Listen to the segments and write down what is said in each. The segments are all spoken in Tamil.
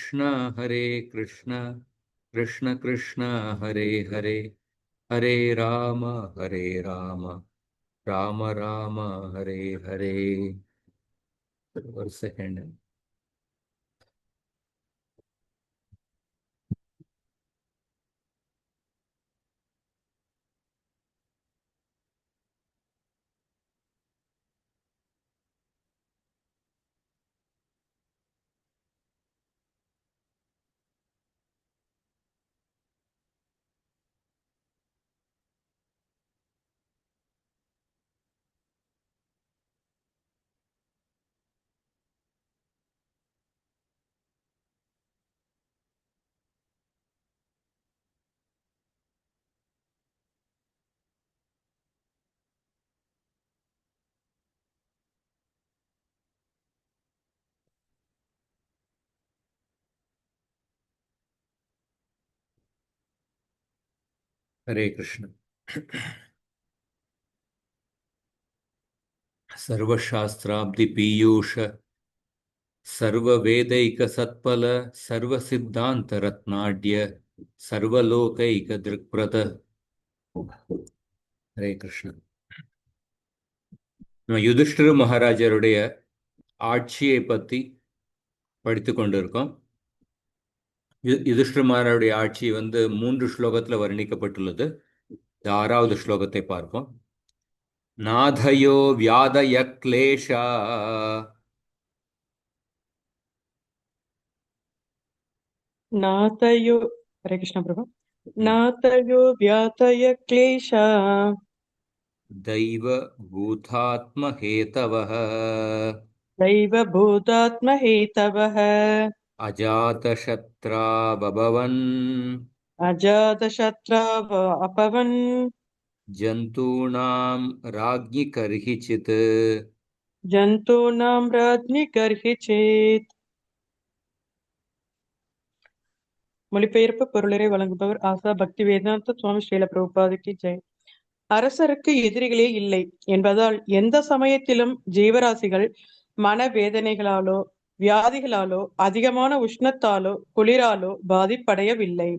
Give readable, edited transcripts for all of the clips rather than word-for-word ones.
हरे कृष्ण कृष्ण कृष्ण हरे हरे हरे राम राम राम हरे हरे। ஒரு செகண்ட். हरे कृष्ण. सर्वशास्त्राब्धि पीयूष सर्ववेदैक सत्फल सर्वसिद्धांत रत्नाढ्य सर्वलोकैक दृक्प्रद. हरे कृष्ण. நம்ம யுதிஷ்டிர மகாராஜருடைய ஆட்சியை பற்றி படித்து கொண்டிருக்கோம். யுதிஷ்டிர மகாராஜருடைய ஆட்சி 3 ஸ்லோகத்தில் வர்ணிக்கப்பட்டுள்ளது. 6வது ஸ்லோகத்தை பார்ப்போம். நாதயோ வியாதய கிளேஷா नातयो हरे कृष्ण प्रभु नातयो व्यातय क्लेशा दैव भूतात्म हेतवः दैव भूतात्महेतवः अजातशत्रा बभवन् अजातशत्राव अपवन् जन्तूनां राज्ञि कर्हिचित्. जन्तूनां राज्ञि कर्हिचेत्. மொழிபெயர்ப்பு பொருளரை வழங்குபவர் ஆசா பக்தி வேதாந்த சுவாமி ஸ்ரீல பிரபுபாதுக்கு ஜெய். அரசருக்கு எதிரிகளே இல்லை என்பதால் எந்த சமயத்திலும் ஜீவராசிகள் மனவேதனைகளாலோ வியாதிகளாலோ அதிகமான உஷ்ணத்தாலோ குளிராலோ பாதிப்படையவில்லை.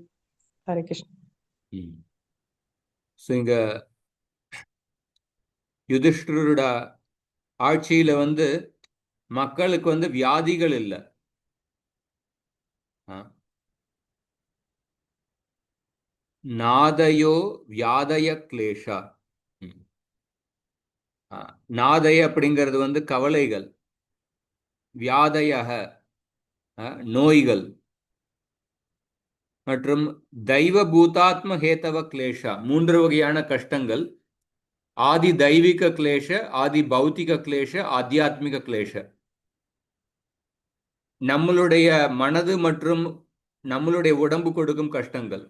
ஹரே கிருஷ்ண. இங்க யுதிஷ்டிரோட ஆட்சியில மக்களுக்கு வியாதிகள் இல்லை. நாதயோ வியாதய கிளேஷா. நாதய அப்படிங்கிறது கவலைகள், வியாதய நோய்கள், மற்றும் தெய்வ பூதாத்ம ஹேதவ கிளேஷா 3 வகையான கஷ்டங்கள். ஆதி தெய்வீக கிளேஷ, ஆதி பௌத்திக கிளேஷ, ஆத்தியாத்மிக கிளேஷ. நம்மளுடைய மனது மற்றும் நம்மளுடைய உடம்பு கொடுக்கும் கஷ்டங்கள்,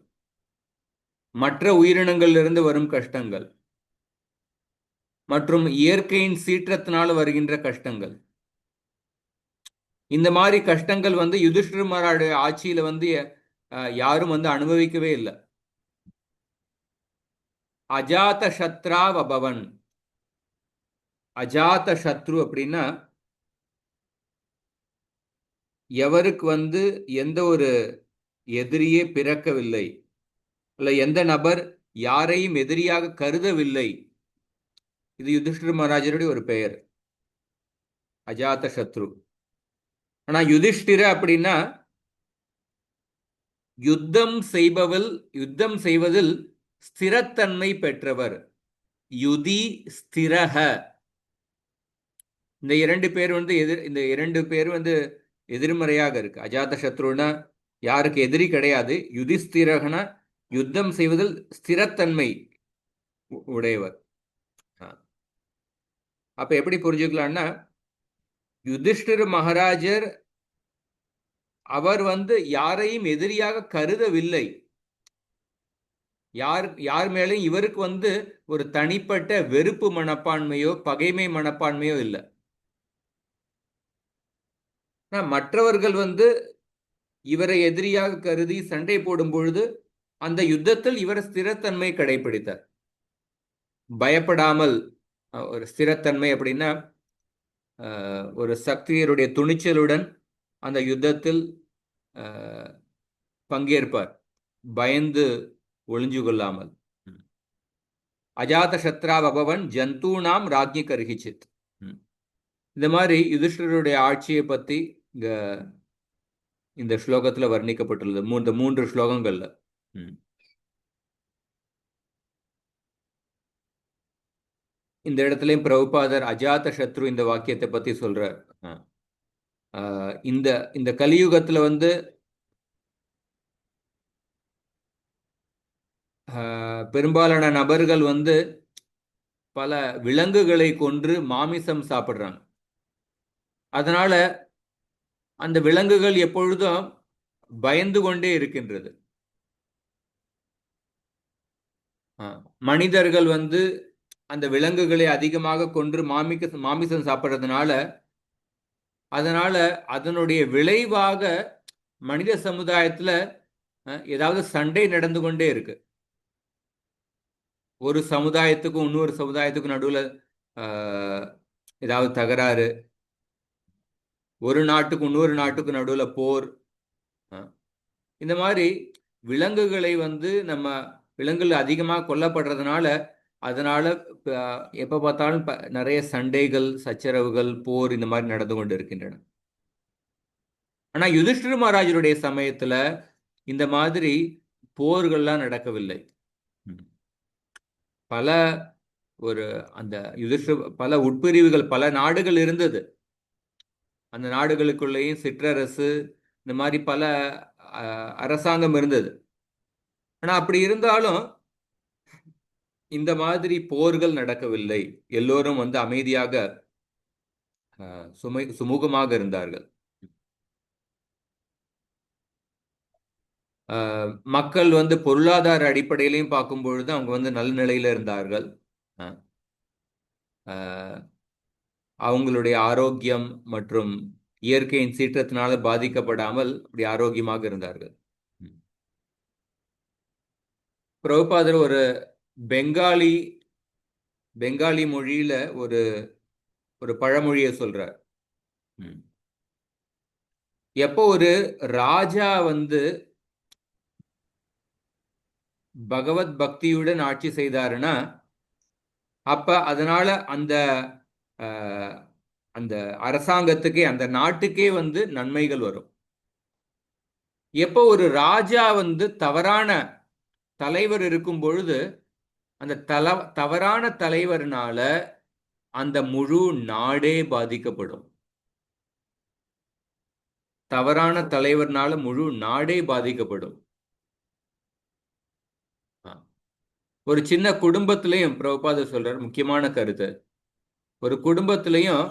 மற்ற உயிரினங்களிலிருந்து வரும் கஷ்டங்கள், மற்றும் இயற்கையின் சீற்றத்தினால் வருகின்ற கஷ்டங்கள். இந்த மாதிரி கஷ்டங்கள் யுதிஷ்டிர மகாராஜுடைய ஆட்சியில யாரும் அனுபவிக்கவே இல்லை. அஜாத சத்ரா வபவன். அஜாத சத்ரு அப்படின்னா எவருக்கு எந்த ஒரு எதிரியே பிறக்கவில்லை, இல்ல எந்த நபர் யாரையும் எதிரியாக கருதவில்லை. இது யுதிஷ்டிர மகாராஜருடைய ஒரு பெயர், அஜாத சத்ரு. ஆனா யுதிஷ்டிர அப்படின்னா யுத்தம் செய்வதில் ஸ்திரத்தன்மை பெற்றவர். யுதி ஸ்திரஹ. இந்த 2 பேர் இந்த 2 பேர் எதிர்மறையாக இருக்கு. அஜாத சத்ருனா யாருக்கு எதிரி கிடையாது. யுதிஸ்திரகனா யுத்தம் செய்வதில் ஸ்திரத்தன்மை உடையவர். அப்ப எப்படி புரிஞ்சுக்கலாம்னா, யுதிஷ்டிர மகாராஜர் அவர் யாரையும் எதிரியாக கருதவில்லை. யார் மேலும் இவருக்கு ஒரு தனிப்பட்ட வெறுப்பு மனப்பான்மையோ பகைமை மனப்பான்மையோ இல்லை. மற்றவர்கள் இவரை எதிரியாக கருதி சண்டை போடும் பொழுது அந்த யுத்தத்தில் இவர் ஸ்திரத்தன்மை கடைபிடித்தார். பயப்படாமல். ஒரு ஸ்திரத்தன்மை அப்படின்னா ஒரு சக்தியருடைய துணிச்சலுடன் அந்த யுத்தத்தில் பங்கேற்பார், பயந்து ஒளிஞ்சு கொள்ளாமல். அஜாத சத்ராவபவன் ஜந்தூனாம் ராஜ்ஞி கர்ஹிச்சித். இந்த மாதிரி யுதிஷ்டருடைய ஆட்சியை பத்தி இங்க இந்த ஸ்லோகத்துல வர்ணிக்கப்பட்டுள்ளது, மூன்று ஸ்லோகங்கள்ல. இந்த இடத்துலயும் பிரபுபாதர் அஜாத சத்ரு இந்த வாக்கியத்தை பத்தி சொல்றார். இந்த இந்த கலியுகத்துல வந்து பெரும்பாலான நபர்கள் வந்து பல விலங்குகளை கொன்று மாமிசம் சாப்பிடுறாங்க. அதனால அந்த விலங்குகள் எப்பொழுதும் பயந்து கொண்டே இருக்கின்றது. மனிதர்கள் வந்து அந்த விலங்குகளை அதிகமாக கொன்று மாமிசம் சாப்பிட்றதுனால அதனுடைய விளைவாக மனித சமுதாயத்துல ஏதாவது சண்டை நடந்து கொண்டே இருக்கு. ஒரு சமுதாயத்துக்கும் இன்னொரு சமுதாயத்துக்கும் நடுவில் ஏதாவது தகராறு, ஒரு நாட்டுக்கும் இன்னொரு நாட்டுக்கும் நடுவில் போர். இந்த மாதிரி விலங்குகளை வந்து விலங்குகள் அதிகமாக கொல்லப்படுறதுனால அதனால எப்ப பார்த்தாலும் நிறைய சண்டைகள், சச்சரவுகள், போர் இந்த மாதிரி நடந்து கொண்டு இருக்கின்றன. ஆனா யுதிஷ்டிர மகாராஜருடைய சமயத்துல இந்த மாதிரி போர்கள்லாம் நடக்கவில்லை. பல பல உட்பிரிவுகள், பல நாடுகள் இருந்தது. அந்த நாடுகளுக்குள்ளேயும் சிற்றரசு, இந்த மாதிரி பல அரசாங்கம் இருந்தது. ஆனா அப்படி இருந்தாலும் இந்த மாதிரி போர்கள் நடக்கவில்லை. எல்லோரும் வந்து அமைதியாக சுமூகமாக இருந்தார்கள். மக்கள் வந்து பொருளாதார அடிப்படையிலையும் பார்க்கும் பொழுது அவங்க வந்து நல்ல நிலையில இருந்தார்கள். அவங்களுடைய ஆரோக்கியம் மற்றும் இயற்கையின் சீற்றத்தினால பாதிக்கப்படாமல் அப்படி ஆரோக்கியமாக இருந்தார்கள். பிரபுபாதர் ஒரு பெங்காலி மொழியில ஒரு பழமொழியை சொல்றார். எப்போ ஒரு ராஜா வந்து பகவத் பக்தியுடன் ஆட்சி செய்தாருன்னா அப்ப அதனால அந்த அரசாங்கத்துக்கே, அந்த நாட்டுக்கே வந்து நன்மைகள் வரும். எப்போ ஒரு ராஜா வந்து தவறான தலைவர் இருக்கும் பொழுது அந்த தவறான தலைவர்னால அந்த முழு நாடே பாதிக்கப்படும். தவறான தலைவர்னால முழு நாடே பாதிக்கப்படும். ஒரு சின்ன குடும்பத்திலையும் பிரபுபாதர் சொல்றார் முக்கியமான கருத்து. ஒரு குடும்பத்திலையும்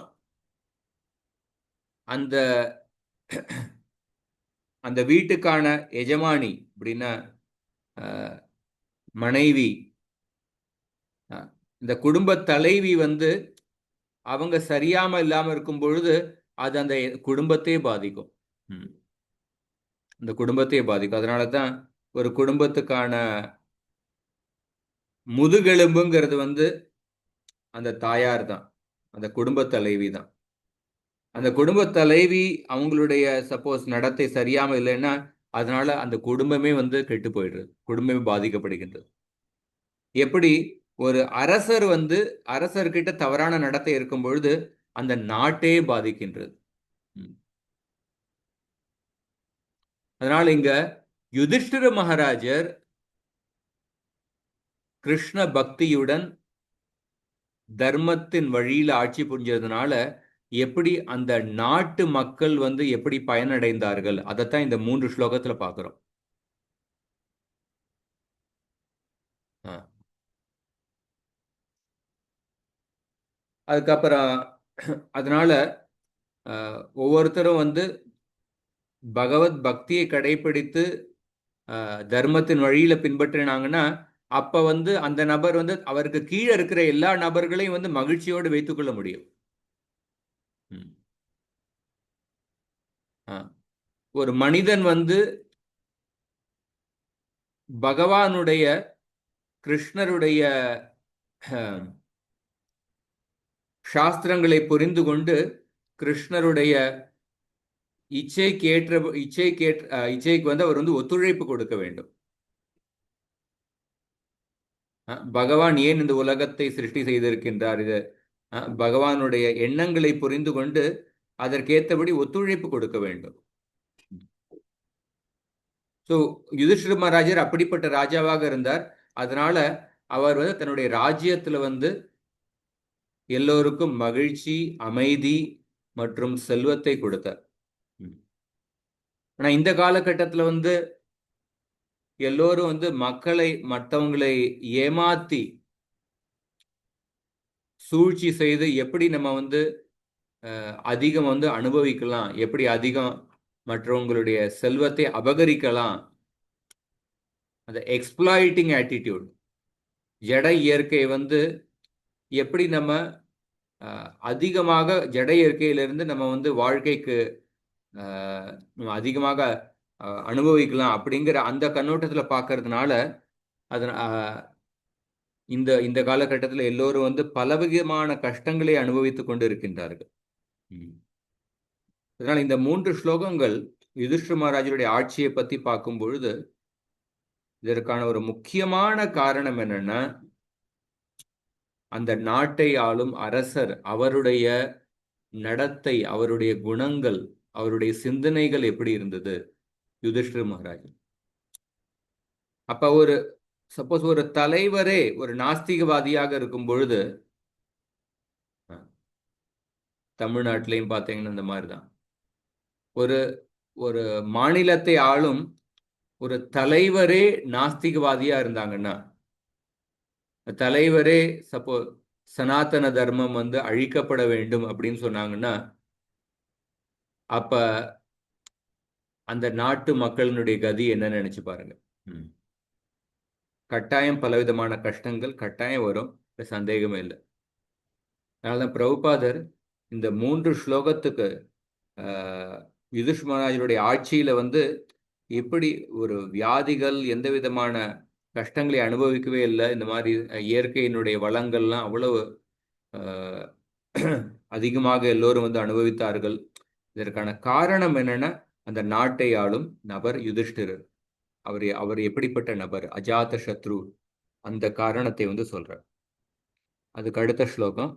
அந்த வீட்டுக்கான எஜமானி அப்படின்னா மனைவி, இந்த குடும்ப தலைவி வந்து அவங்க சரியாம இல்லாம இருக்கும் பொழுது அது அந்த குடும்பத்தையே பாதிக்கும். அந்த குடும்பத்தையே பாதிக்கும். அதனாலதான் ஒரு குடும்பத்துக்கான முதுகெலும்புங்கிறது வந்து அந்த தாயார் தான், அந்த குடும்ப தலைவி தான். அந்த குடும்ப தலைவி அவங்களுடைய சப்போஸ் நடத்தை சரியாம இல்லைன்னா அதனால அந்த குடும்பமே வந்து கெட்டு போயிடுறது, குடும்பமே பாதிக்கப்படுகின்றது. எப்படி ஒரு அரசர் வந்து அரசர்கிட்ட தவறான நடத்தை இருக்கும் பொழுது அந்த நாட்டே பாதிக்கின்றது. அதனால இங்க யுதிஷ்டிர மகாராஜர் கிருஷ்ண பக்தியுடன் தர்மத்தின் வழியில ஆட்சி புரிஞ்சதுனால எப்படி அந்த நாட்டு மக்கள் வந்து எப்படி பயனடைந்தார்கள் அதைத்தான் இந்த 3 ஸ்லோகத்துல பார்க்கிறோம். அதுக்கப்புறம் அதனால ஒவ்வொருத்தரும் வந்து பகவத் பக்தியை கடைபிடித்து தர்மத்தின் வழியில பின்பற்றினாங்கன்னா அப்ப வந்து அந்த நபர் வந்து அவருக்கு கீழே இருக்கிற எல்லா நபர்களையும் வந்து மகிழ்ச்சியோடு வைத்துக் கொள்ள முடியும். ஒரு மனிதன் வந்து பகவானுடைய, கிருஷ்ணருடைய சாஸ்திரங்களை புரிந்து கொண்டு கிருஷ்ணருடைய இச்சைக்கு வந்து அவர் வந்து ஒத்துழைப்பு கொடுக்க வேண்டும். பகவான் ஏன் இந்த உலகத்தை சிருஷ்டி செய்திருக்கின்றார், இது பகவானுடைய எண்ணங்களை புரிந்து கொண்டு அதற்கேற்றபடி ஒத்துழைப்பு கொடுக்க வேண்டும். ஸோ யுதிஷ்டிர மகாராஜர் அப்படிப்பட்ட ராஜாவாக இருந்தார். அதனால அவர் வந்து தன்னுடைய ராஜ்யத்துல வந்து எல்லோருக்கும் மகிழ்ச்சி, அமைதி மற்றும் செல்வத்தை கொடுத்தார். ஆனா இந்த காலகட்டத்துல வந்து எல்லோரும் வந்து மற்றவங்களை ஏமாத்தி சூழ்ச்சி செய்து எப்படி நம்ம வந்து அதிகம் வந்து அனுபவிக்கலாம், எப்படி அதிகம் மற்றவங்களுடைய செல்வத்தை அபகரிக்கலாம், அந்த எக்ஸ்ப்ளாய்டிங் ஆட்டிடியூட், ஜட இயற்கை வந்து எப்படி நம்ம அதிகமாக ஜட இயற்கையிலிருந்து நம்ம வந்து வாழ்க்கைக்கு அதிகமாக அனுபவிக்கலாம் அப்படிங்கிற அந்த கண்ணோட்டத்தில் பார்க்கறதுனால அதன் இந்த இந்த காலகட்டத்தில் எல்லோரும் வந்து பலவிதமான கஷ்டங்களை அனுபவித்துக் கொண்டு இருக்கின்றார்கள். அதனால் இந்த 3 ஸ்லோகங்கள் யுதிஷ்டிர மகாராஜருடைய ஆட்சியை பற்றி பார்க்கும் பொழுது இதற்கான ஒரு முக்கியமான காரணம் என்னன்னா, அந்த நாட்டை ஆளும் அரசர் அவருடைய நடத்தை, அவருடைய குணங்கள், அவருடைய சிந்தனைகள் எப்படி இருந்தது யுதிஷ்டிர மகாராஜ். அப்ப சப்போஸ் ஒரு தலைவரே ஒரு நாஸ்திகவாதியாக இருக்கும் பொழுது, தமிழ்நாட்டிலையும் பார்த்தீங்கன்னா இந்த மாதிரிதான், ஒரு மாநிலத்தை ஆளும் ஒரு தலைவரே நாஸ்திகவாதியா இருந்தாங்கன்னா, தலைவரே சனாதன தர்மம் வந்து அழிக்கப்பட வேண்டும் அப்படின்னு சொன்னாங்கன்னா, அப்ப அந்த நாட்டு மக்களினுடைய கதி என்ன நினைச்சு பாருங்க. கட்டாயம் பலவிதமான கஷ்டங்கள் கட்டாயம் வரும், சந்தேகமே இல்லை. அதனால்தான் பிரபுபாதர் இந்த 3 ஸ்லோகத்துக்கு யுதிஷ்டிர மகாராஜருடைய ஆட்சியில வந்து எப்படி ஒரு வியாதிகள் எந்த விதமான கஷ்டங்களை அனுபவிக்கவே இல்லை, இந்த மாதிரி இயற்கையினுடைய வளங்கள்லாம் அவ்வளவு அதிகமாக எல்லோரும் வந்து அனுபவித்தார்கள். இதற்கான காரணம் என்னன்னா, அந்த நாட்டை ஆளும் நபர் யுதிஷ்டிரர். அவர் எப்படிப்பட்ட நபர், அஜாத சத்ரு, அந்த காரணத்தை வந்து சொல்றார். அதுக்கு அடுத்த ஸ்லோகம்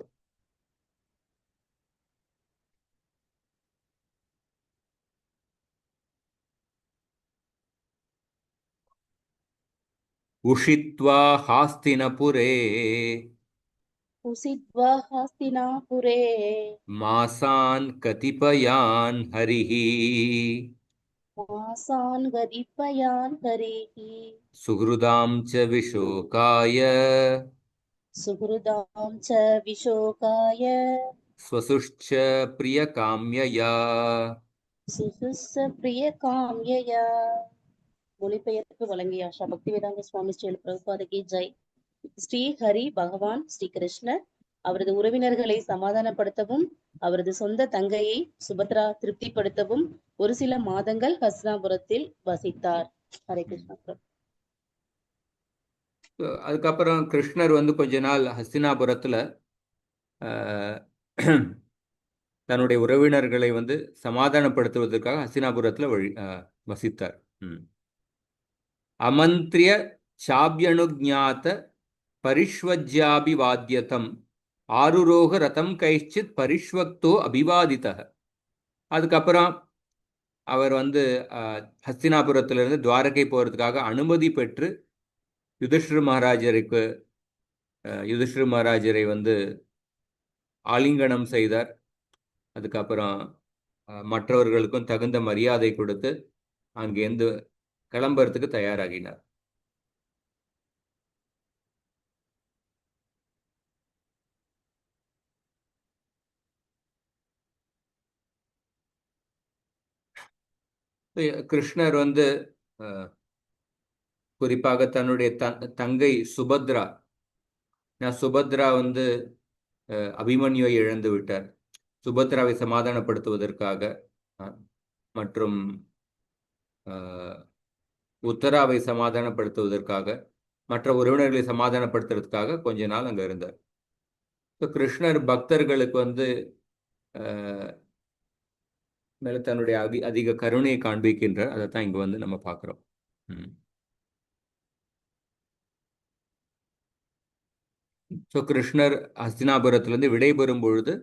उषित्वा हास्तिनपुरे मासान् कतिपयान् हरिः सुहृदां च विशोकाय स्वसुश्च प्रियकाम्यया. மொழிபெயர்ப்பு வழங்கிய ஆஷா பக்திவேதாந்த சுவாமி ஸ்ரீ பிரபுபாதகி ஜெய். ஸ்ரீ ஹரி பகவான் ஸ்ரீ கிருஷ்ணர் அவரது உறவினர்களை சமாதானப்படுத்தவும் அவரது சொந்த தங்கையை சுபத்ரா திருப்திப்படுத்தவும் ஒரு சில மாதங்கள் ஹஸ்தினாபுரத்தில் வசித்தார். ஹரே கிருஷ்ணா. அதுக்கப்புறம் கிருஷ்ணர் வந்து கொஞ்ச நாள் ஹஸ்தினாபுரத்துல தன்னுடைய உறவினர்களை வந்து சமாதானப்படுத்துவதற்காக ஹஸ்தினாபுரத்துல வசித்தார். அமந்திரிய சாபியனுஜாத பரிஷ்வஜ்யாபிவாத்யதம் ஆருரோக ரதம் கைச்சித் பரிஷ்வக்தோ அபிவாதித. அதுக்கப்புறம் அவர் வந்து ஹஸ்தினாபுரத்திலிருந்து துவாரகை போகிறதுக்காக அனுமதி பெற்று யுதிஷ்டிர மகாராஜரை வந்து ஆலிங்கனம் செய்தார். அதுக்கப்புறம் மற்றவர்களுக்கும் தகுந்த மரியாதை கொடுத்து அங்கேருந்து கிளம்புறதுக்கு தயாராகினார். கிருஷ்ணர் வந்து குறிப்பாக தன்னுடைய தங்கை சுபத்ரா வந்து அபிமன்யுவை இழந்து விட்டார். சுபத்ராவை சமாதானப்படுத்துவதற்காக மற்றும் உத்தராவை சமாதானப்படுத்துவதற்காக மற்ற உறவினர்களை சமாதானப்படுத்துறதுக்காக கொஞ்ச நாள் அங்கே இருந்தார். கிருஷ்ணர் பக்தர்களுக்கு வந்து மேல தன்னுடைய அதிக கருணையை காண்பிக்கின்றார். அதைத்தான் இங்க வந்து நம்ம பார்க்கிறோம். ஸோ கிருஷ்ணர் ஹஸ்தினாபுரத்திலிருந்து விடைபெறும் பொழுது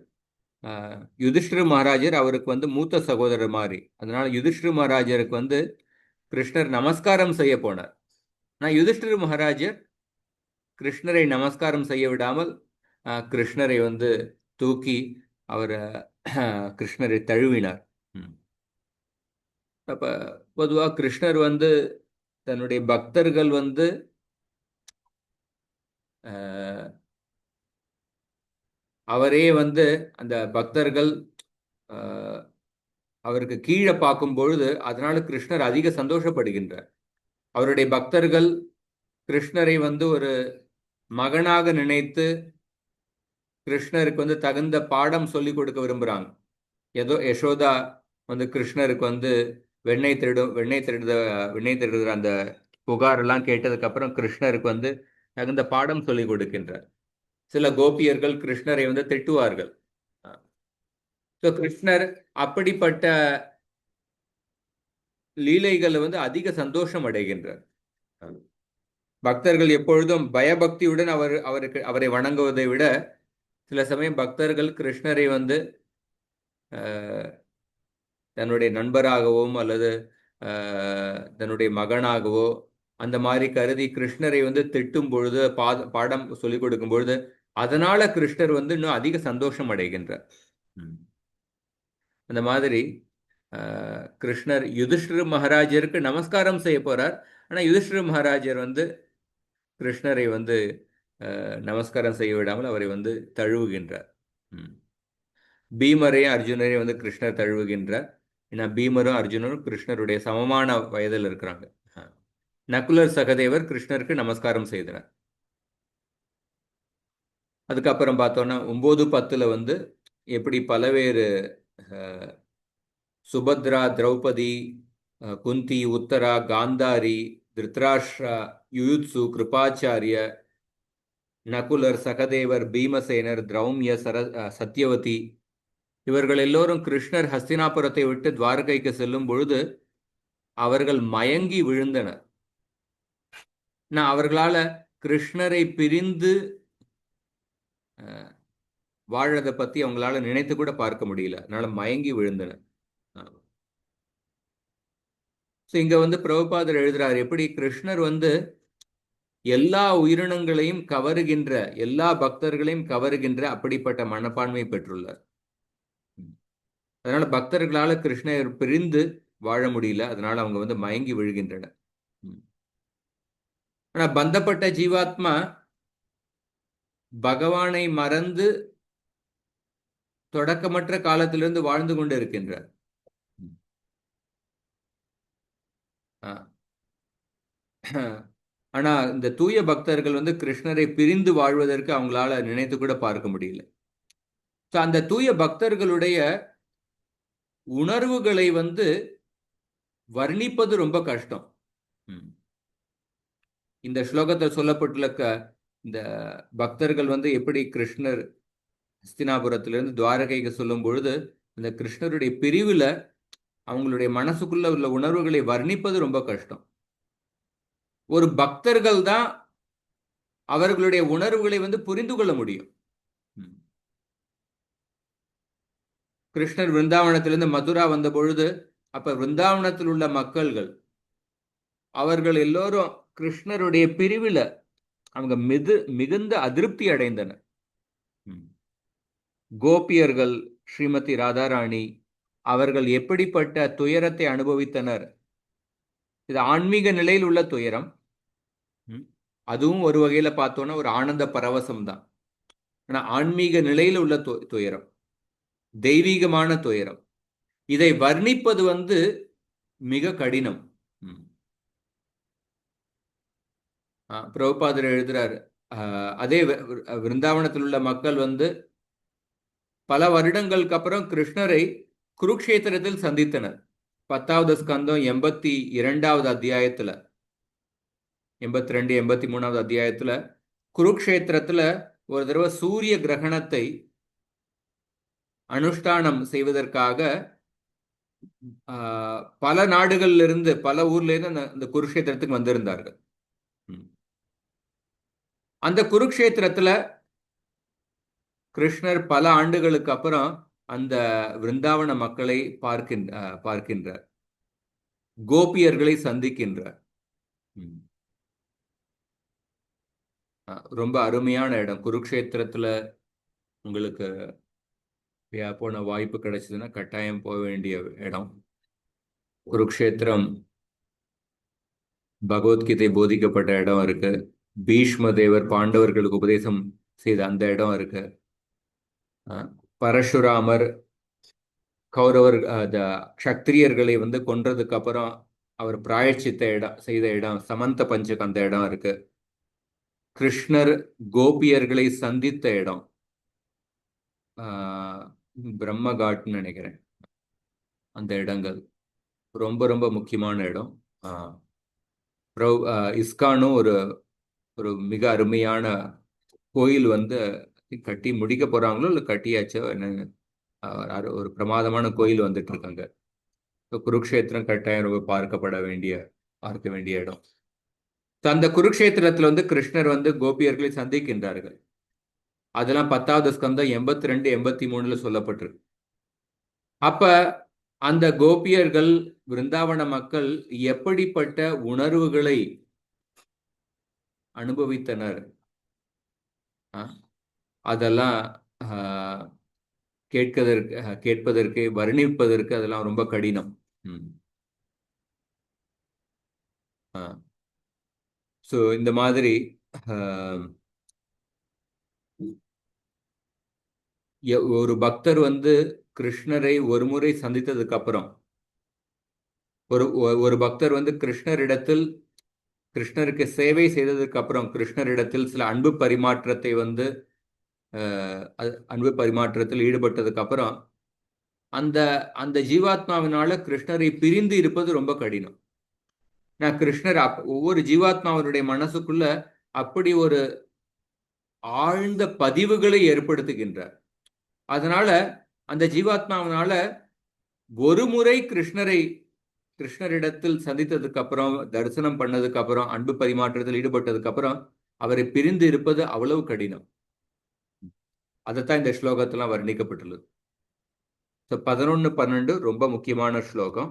யுதிஷ்டிர மகாராஜர் அவருக்கு வந்து மூத்த சகோதரர் மாதிரி. அதனால யுதிஷ்டிர மகாராஜருக்கு வந்து கிருஷ்ணர் நமஸ்காரம் செய்ய போனார். ஆனால் யுதிஷ்டிர மகாராஜர் கிருஷ்ணரை நமஸ்காரம் செய்ய விடாமல் கிருஷ்ணரை வந்து தூக்கி அவரை கிருஷ்ணரை தழுவினார். அப்ப பொதுவாக கிருஷ்ணர் வந்து தன்னுடைய பக்தர்கள் வந்து அவரே வந்து அந்த பக்தர்கள் அவருக்கு கீழே பார்க்கும் பொழுது அதனால கிருஷ்ணர் அதிக சந்தோஷப்படுகின்றார். அவருடைய பக்தர்கள் கிருஷ்ணரை வந்து ஒரு மகனாக நினைத்து கிருஷ்ணருக்கு வந்து தகுந்த பாடம் சொல்லி கொடுக்க விரும்புகிறாங்க. யசோதா வந்து கிருஷ்ணருக்கு வந்து வெண்ணெய் திருடுற அந்த புகாரெல்லாம் கேட்டதுக்கப்புறம் கிருஷ்ணருக்கு வந்து தகுந்த பாடம் சொல்லி கொடுக்கின்றார். சில கோபியர்கள் கிருஷ்ணரை வந்து திட்டுவார்கள். கிருஷ்ணர் அப்படிப்பட்ட லீலைகளை வந்து அதிக சந்தோஷம் அடைகின்றார். பக்தர்கள் எப்பொழுதும் பயபக்தியுடன் அவரை வணங்குவதை விட சில சமயம் பக்தர்கள் கிருஷ்ணரை வந்து தன்னுடைய நண்பராகவும் அல்லது தன்னுடைய மகனாகவோ அந்த மாதிரி கருதி கிருஷ்ணரை வந்து திட்டும் பொழுது பாடம் சொல்லிக் கொடுக்கும் பொழுது அதனால கிருஷ்ணர் வந்து இன்னும் அதிக சந்தோஷம் அடைகின்றார். அந்த மாதிரி கிருஷ்ணர் யுதிஷ்டிர மகாராஜருக்கு நமஸ்காரம் செய்ய போறார். ஆனால் யுதிஷ்டிர மகாராஜர் வந்து கிருஷ்ணரை வந்து நமஸ்காரம் செய்ய விடாமல் அவரை வந்து தழுவுகின்றார். பீமரையும் அர்ஜுனரையும் வந்து கிருஷ்ணர் தழுவுகின்றார். ஏன்னா பீமரும் அர்ஜுனரும் கிருஷ்ணருடைய சமமான வயதில் இருக்கிறாங்க. நகுலர் சகதேவர் கிருஷ்ணருக்கு நமஸ்காரம் செய்தனர். அதுக்கப்புறம் பார்த்தோன்னா 9:10 வந்து எப்படி பலவேறு சுபத்ரா, திரௌபதி, குந்தி, உத்தரா, காந்தாரி, திருத்ராஷ்டிரா, யுயுத்சு, கிருபாச்சாரிய, நகுலர், சகதேவர், பீமசேனர், திரௌமிய, சத்யவதி இவர்கள் எல்லோரும் கிருஷ்ணர் ஹஸ்தினாபுரத்தை விட்டு துவாரகைக்கு செல்லும் பொழுது அவர்கள் மயங்கி விழுந்தனர். அவர்களால கிருஷ்ணரை பிரிந்து வாழறதை பத்தி அவங்களால நினைத்து கூட பார்க்க முடியல. அதனால மயங்கி விழுந்தனர். இங்க வந்து பிரபுபாதர் எழுதுறார் எப்படி கிருஷ்ணர் வந்து எல்லா உயிரினங்களையும் கவருகின்ற, எல்லா பக்தர்களையும் கவருகின்ற அப்படிப்பட்ட மனப்பான்மை பெற்றுள்ளார். அதனால பக்தர்களால கிருஷ்ணர் பிரிந்து வாழ முடியல. அதனால அவங்க வந்து மயங்கி விழுகின்றனர். ஆனா பந்தப்பட்ட ஜீவாத்மா பகவானை மறந்து தொடக்கமற்ற காலத்திலிருந்து வாழ்ந்து கொண்டு இருக்கின்றார். ஆனா இந்த தூய பக்தர்கள் வந்து கிருஷ்ணரை பிரிந்து வாழ்வதற்கு அவங்களால நினைத்து கூட பார்க்க முடியல. அந்த தூய பக்தர்களுடைய உணர்வுகளை வந்து வர்ணிப்பது ரொம்ப கஷ்டம். இந்த ஸ்லோகத்தில் சொல்லப்பட்டுள்ள இந்த பக்தர்கள் வந்து எப்படி கிருஷ்ணர் ஹஸ்தினாபுரத்திலிருந்து துவாரகைக்கு சொல்லும் பொழுது இந்த கிருஷ்ணருடைய பிரிவுல அவங்களுடைய மனசுக்குள்ள உள்ள உணர்வுகளை வர்ணிப்பது ரொம்ப கஷ்டம். ஒரு பக்தர்கள் தான் அவர்களுடைய உணர்வுகளை வந்து புரிந்து கொள்ள முடியும். கிருஷ்ணர் விருந்தாவனத்திலிருந்து மதுரா வந்த பொழுது அப்ப விருந்தாவனத்தில் உள்ள மக்கள்கள் அவர்கள் எல்லோரும் கிருஷ்ணருடைய பிரிவில் அவங்க மிகுந்த அதிருப்தி அடைந்தனர். கோபியர்கள், ஸ்ரீமதி ராதாராணி அவர்கள் எப்படிப்பட்ட துயரத்தை அனுபவித்தனர். இது ஆன்மீக நிலையில் உள்ள துயரம். அதுவும் ஒரு வகையில பார்த்தோன்னா ஒரு ஆனந்த பரவசம் தான். ஆனா ஆன்மீக நிலையில் உள்ள துயரம், தெய்வீகமான துயரம், இதை வர்ணிப்பது வந்து மிக கடினம். பிரபுபாதர் எழுதுறார், அதே விருந்தாவனத்தில் உள்ள மக்கள் வந்து பல வருடங்களுக்கு அப்புறம் கிருஷ்ணரை குருக்ஷேத்திரத்தில் சந்தித்தனர். 10வது ஸ்கந்தம் 82வது அத்தியாயத்துல 82, 83வது அத்தியாயத்துல குருக்ஷேத்திரத்துல ஒரு தடவை சூரிய கிரகணத்தை அனுஷ்டானம் செய்வதற்காக பல நாடுகள்ல இருந்து பல ஊர்ல இருந்து அந்த குருக்ஷேத்திரத்துக்கு வந்திருந்தார்கள். ம். அந்த குருக்ஷேத்திரத்துல கிருஷ்ணர் பல ஆண்டுகளுக்கு அப்புறம் அந்த விருந்தாவன மக்களை பார்க்கின்றார், கோபியர்களை சந்திக்கின்றார். ம். ரொம்ப அருமையான இடம் குருக்ஷேத்திரத்துல. உங்களுக்கு போன வாய்ப்பு கிடைச்சதுன்னா கட்டாயம் போக வேண்டிய இடம். குருக்ஷேத்திரம் பகவத்கீதை போதிக்கப்பட்ட இடம் இருக்கு. பீஷ்ம தேவர் பாண்டவர்களுக்கு உபதேசம் செய்த அந்த இடம் இருக்கு. பரசுராமர் கௌரவர் க்ஷத்திரியர்களை கொன்றதுக்கு அப்புறம் அவர் பிராயச்சித்த இடம் செய்த இடம் சமந்த பஞ்சக் அந்த இடம் இருக்கு. கிருஷ்ணர் கோபியர்களை சந்தித்த இடம் பிரம்மகாட்னு நினைக்கிறேன். அந்த இடங்கள் ரொம்ப ரொம்ப முக்கியமான இடம். இஸ்கானும் ஒரு ஒரு மிக அருமையான கோயில் கட்டி முடிக்க போறாங்களோ இல்லை கட்டியாச்சோ என்ன, ஒரு பிரமாதமான கோயில் வந்துட்டு இருக்காங்க. குருக்ஷேத்திரம் கட்டாயம் ரொம்ப பார்க்க வேண்டிய இடம். அந்த குருக்ஷேத்திரத்துல கிருஷ்ணர் கோபியர்களை சந்திக்கின்றார்கள். அதெல்லாம் 10வது ஸ்கந்தம் 82 83 சொல்லப்பட்டிருக்கு. அப்ப அந்த கோபியர்கள் விருந்தாவன மக்கள் எப்படிப்பட்ட உணர்வுகளை அனுபவித்தனர் அதெல்லாம் கேட்பதற்கு வர்ணிப்பதற்கு அதெல்லாம் ரொம்ப கடினம். ஸோ இந்த மாதிரி ஒரு பக்தர் கிருஷ்ணரை ஒரு முறை சந்தித்ததுக்கு அப்புறம் ஒரு பக்தர் கிருஷ்ணருக்கு சேவை செய்ததுக்கு அப்புறம் கிருஷ்ணரிடத்தில் சில அன்பு பரிமாற்றத்தில் ஈடுபட்டதுக்கு அப்புறம் அந்த அந்த ஜீவாத்மாவினால கிருஷ்ணரை பிரிந்து இருப்பது ரொம்ப கடினம். நான் கிருஷ்ணர் ஒவ்வொரு ஜீவாத்மாவனுடைய மனசுக்குள்ள அப்படி ஒரு ஆழ்ந்த பதிவுகளை ஏற்படுத்துகின்றார். அதனால அந்த ஜீவாத்மாவினால ஒரு முறை கிருஷ்ணரிடத்தில் சந்தித்ததுக்கு அப்புறம் தரிசனம் பண்ணதுக்கு அப்புறம் அன்பு பரிமாற்றத்தில் ஈடுபட்டதுக்கு அப்புறம் அவரை பிரிந்து இருப்பது அவ்வளவு கடினம். அதைத்தான் இந்த ஸ்லோகத்தெல்லாம் வர்ணிக்கப்பட்டுள்ளது. 11, 12 ரொம்ப முக்கியமான ஸ்லோகம்.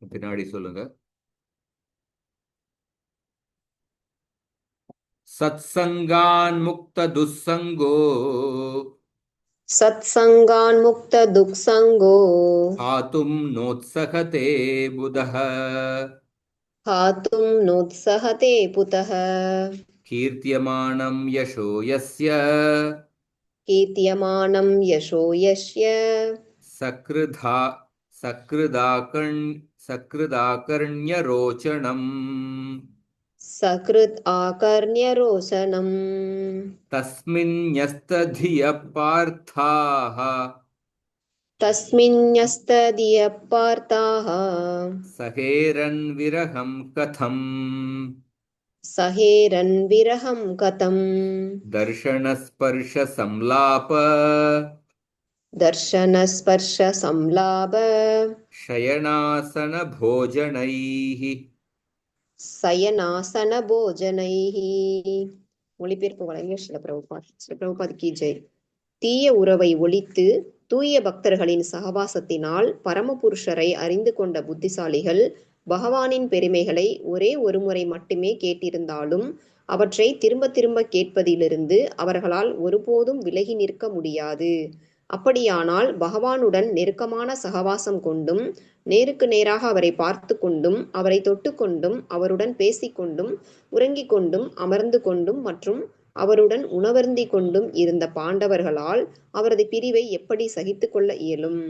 பின்னாடி சொல்லுங்க. சத்சங்கான் முக்த துஸ்ஸங்கோ सत्संगान्मुक्त दुःसंगो हातुं नोत्सहते बुधः हातुं नोत्सहते पुतः कीर्त्यमानं यशो यस्य कीर्त्यमानं यशो यस्य सकृदाकर्ण्यरोचनम् सकृत् आकर्ण्यरोचनम् तस्मिन्यस्तधियः पार्थाः तस्मिन्यस्तधियः पार्थाः सहेरन् विरहं कथम् सहेरन् विरहं कथम् दर्शनस्पर्शसंलाप दर्शनस्पर्शसंलाप शयनासनभोजनैः சயனாசனபோஜனைஹ. மொழிபெயர்ப்பு வழங்கிய ஸ்ரீல பிரபுபாத் கி ஜெய். தீய உறவை ஒழித்து தூய பக்தர்களின் சகவாசத்தினால் பரமபுருஷரை அறிந்து கொண்ட புத்திசாலிகள் பகவானின் பெருமைகளை ஒரே ஒரு முறை மட்டுமே கேட்டிருந்தாலும் அவற்றை திரும்ப திரும்ப கேட்பதிலிருந்து அவர்களால் ஒருபோதும் விலகி நிற்க முடியாது. அப்படியானால் பகவானுடன் நெருக்கமான சகவாசம் கொண்டும் நேருக்கு நேராக அவரை பார்த்து கொண்டும் அவரை தொட்டு கொண்டும் அவருடன் பேசிக்கொண்டும் உறங்கிக் கொண்டும் அமர்ந்து கொண்டும் மற்றும் அவருடன் உணவருந்தி கொண்டும் இருந்த பாண்டவர்களால் அவரது பிரிவை எப்படி சகித்து கொள்ள இயலும்?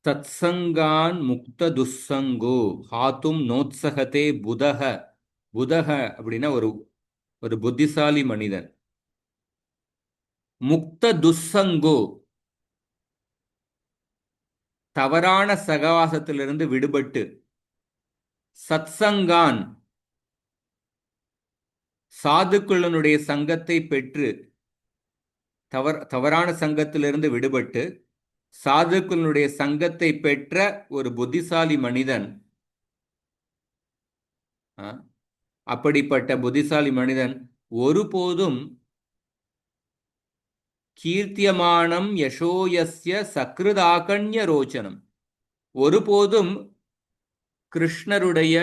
சத்சங்கான் முக்த துஸ்ஸங்கோ ஹாத்தும் நோத்சகதே புதக. புதக அப்படின்னா ஒரு புத்திசாலி மனிதன். முக்த துஸ்ஸங்கோ தவறான சகவாசத்திலிருந்து விடுபட்டு, சத்சங்கான் சாதுக்களுடைய சங்கத்தை பெற்று தவறான சங்கத்திலிருந்து விடுபட்டு சாதுக்களுடைய சங்கத்தை பெற்ற ஒரு புத்திசாலி மனிதன், அப்படிப்பட்ட புத்திசாலி மனிதன் ஒருபோதும் கீர்த்தியமானம் யசோயஸ்ய சக்ருதாகண்ய ரோச்சனம், ஒருபோதும் கிருஷ்ணருடைய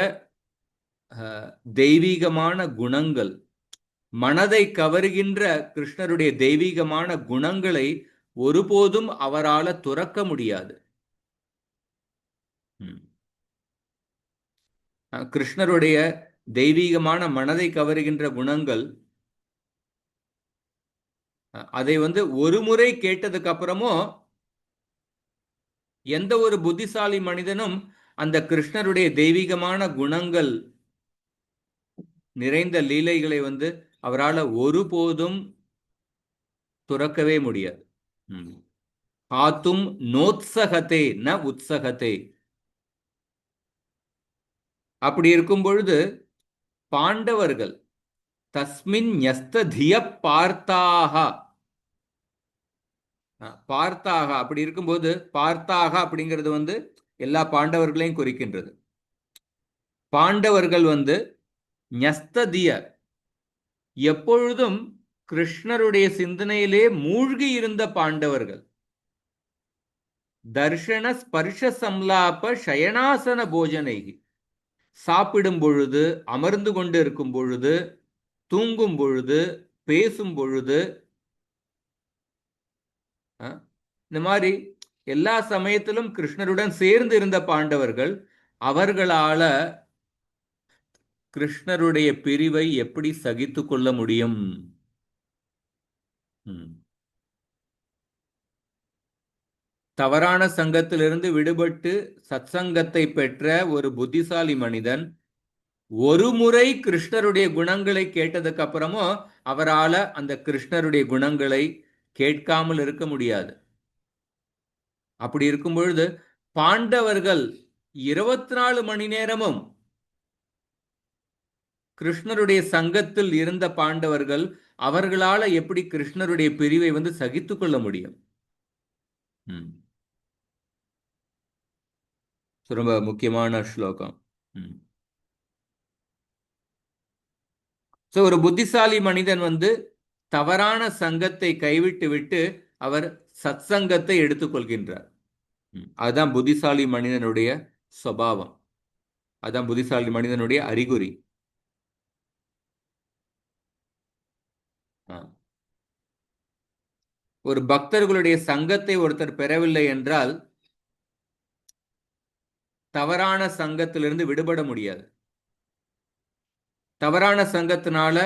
தெய்வீகமான குணங்கள், மனதை கவருகின்ற கிருஷ்ணருடைய தெய்வீகமான குணங்களை ஒருபோதும் அவரால துறக்க முடியாது. கிருஷ்ணருடைய தெய்வீகமான மனதை கவருகின்ற குணங்கள், அதை ஒரு முறை கேட்டதுக்கு அப்புறமும் எந்த ஒரு புத்திசாலி மனிதனும் அந்த கிருஷ்ணருடைய தெய்வீகமான குணங்கள் நிறைந்த லீலைகளை அவரால் ஒருபோதும் துறக்கவே முடியாது. ஆத்தும் நோத்சகதே ந உத்சகதே. அப்படி இருக்கும் பொழுது பாண்டவர்கள் தஸ்மின் ஞஸ்ததிய பார்த்தாக, பார்த்தாக அப்படி இருக்கும்போது, பார்த்தாக அப்படிங்கிறது எல்லா பாண்டவர்களையும் குறிக்கின்றது. பாண்டவர்கள் ஞஸ்ததிய எப்பொழுதும் கிருஷ்ணருடைய சிந்தனையிலே மூழ்கி இருந்த பாண்டவர்கள். தர்ஷன ஸ்பர்ஷ சம்லாப சயனாசன போஜனை, சாப்பிடும் பொழுது, அமர்ந்து கொண்டு இருக்கும் பொழுது, தூங்கும் பொழுது, பேசும் பொழுது, இந்த மாதிரி எல்லா சமயத்திலும் கிருஷ்ணருடன் சேர்ந்து இருந்த பாண்டவர்கள் அவர்களால கிருஷ்ணருடைய பிரிவை எப்படி சகித்து கொள்ள முடியும்? தவறான சங்கத்திலிருந்து விடுபட்டு சத்சங்கத்தை பெற்ற ஒரு புத்திசாலி மனிதன் ஒரு முறை கிருஷ்ணருடைய குணங்களை கேட்டதுக்கு அப்புறமும் அவரால அந்த கிருஷ்ணருடைய குணங்களை கேட்காமல் இருக்க முடியாது. அப்படி இருக்கும் பொழுது பாண்டவர்கள் 24 மணி நேரமும் கிருஷ்ணருடைய சங்கத்தில் இருந்த பாண்டவர்கள் அவர்களால எப்படி கிருஷ்ணருடைய பிரிவை சகித்துக் கொள்ள முடியும்? ரொம்ப முக்கியமான ஸ்லோகம். ஒரு புத்திசாலி மனிதன் தவறான சங்கத்தை கைவிட்டு விட்டு அவர் சத்சங்கத்தை எடுத்துக்கொள்கின்றார். அதுதான் புத்திசாலி மனிதனுடைய சுபாவம், அதுதான் புத்திசாலி மனிதனுடைய அறிகுறி. ஒரு பக்தர்களுடைய சங்கத்தை ஒருத்தர் பெறவில்லை என்றால் தவறான சங்கத்திலிருந்து விடுபட முடியாது. தவறான சங்கத்தினால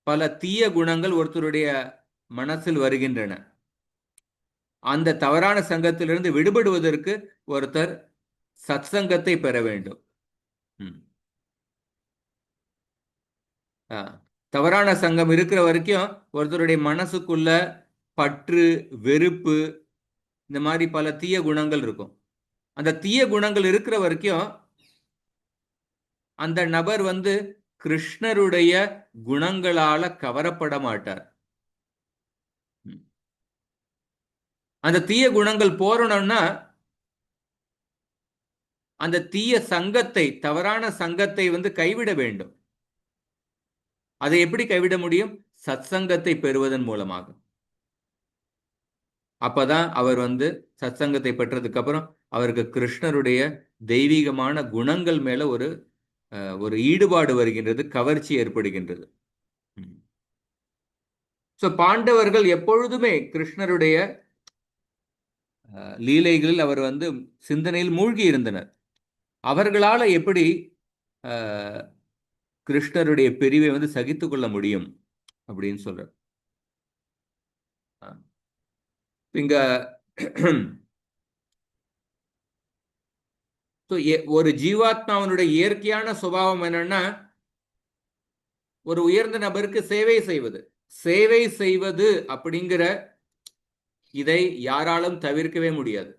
பல தீய குணங்கள் ஒருத்தருடைய மனசில் வருகின்றன. அந்த தவறான சங்கத்திலிருந்து விடுபடுவதற்கு ஒருத்தர் சத்சங்கத்தை பெற வேண்டும். தவறான சங்கம் இருக்கிற வரைக்கும் ஒருத்தருடைய மனசுக்குள்ள பற்று, வெறுப்பு, இந்த மாதிரி பல தீய குணங்கள் இருக்கும். அந்த தீய குணங்கள் இருக்கிற வரைக்கும் அந்த நபர் கிருஷ்ணருடைய குணங்களால கவரப்பட மாட்டார். அந்த தீய குணங்கள் போறணும்னா அந்த தீய சங்கத்தை, தவறான சங்கத்தை கைவிட வேண்டும். அதை எப்படி கைவிட முடியும்? சத்சங்கத்தை பெறுவதன் மூலமாக. அப்பதான் அவர் சத்சங்கத்தை பெற்றதுக்கு அப்புறம் அவருக்கு கிருஷ்ணருடைய தெய்வீகமான குணங்கள் மேல ஒரு ஈடுபாடு வருகின்றது, கவர்ச்சி ஏற்படுகின்றது. பாண்டவர்கள் எப்பொழுதுமே கிருஷ்ணருடைய லீலைகளில் அவர் சிந்தனையில் மூழ்கி இருந்தனர். அவர்களால எப்படி கிருஷ்ணருடைய பிரிவை சகித்துக் கொள்ள முடியும் அப்படின்னு சொல்ற. இங்க ஒரு ஜீவாத்மாவனுடைய இயற்கையான சுபாவம் என்னன்னா, ஒரு உயர்ந்த நபருக்கு சேவை செய்வது. சேவை செய்வது அப்படிங்கிற இதை யாராலும் தவிர்க்கவே முடியாது.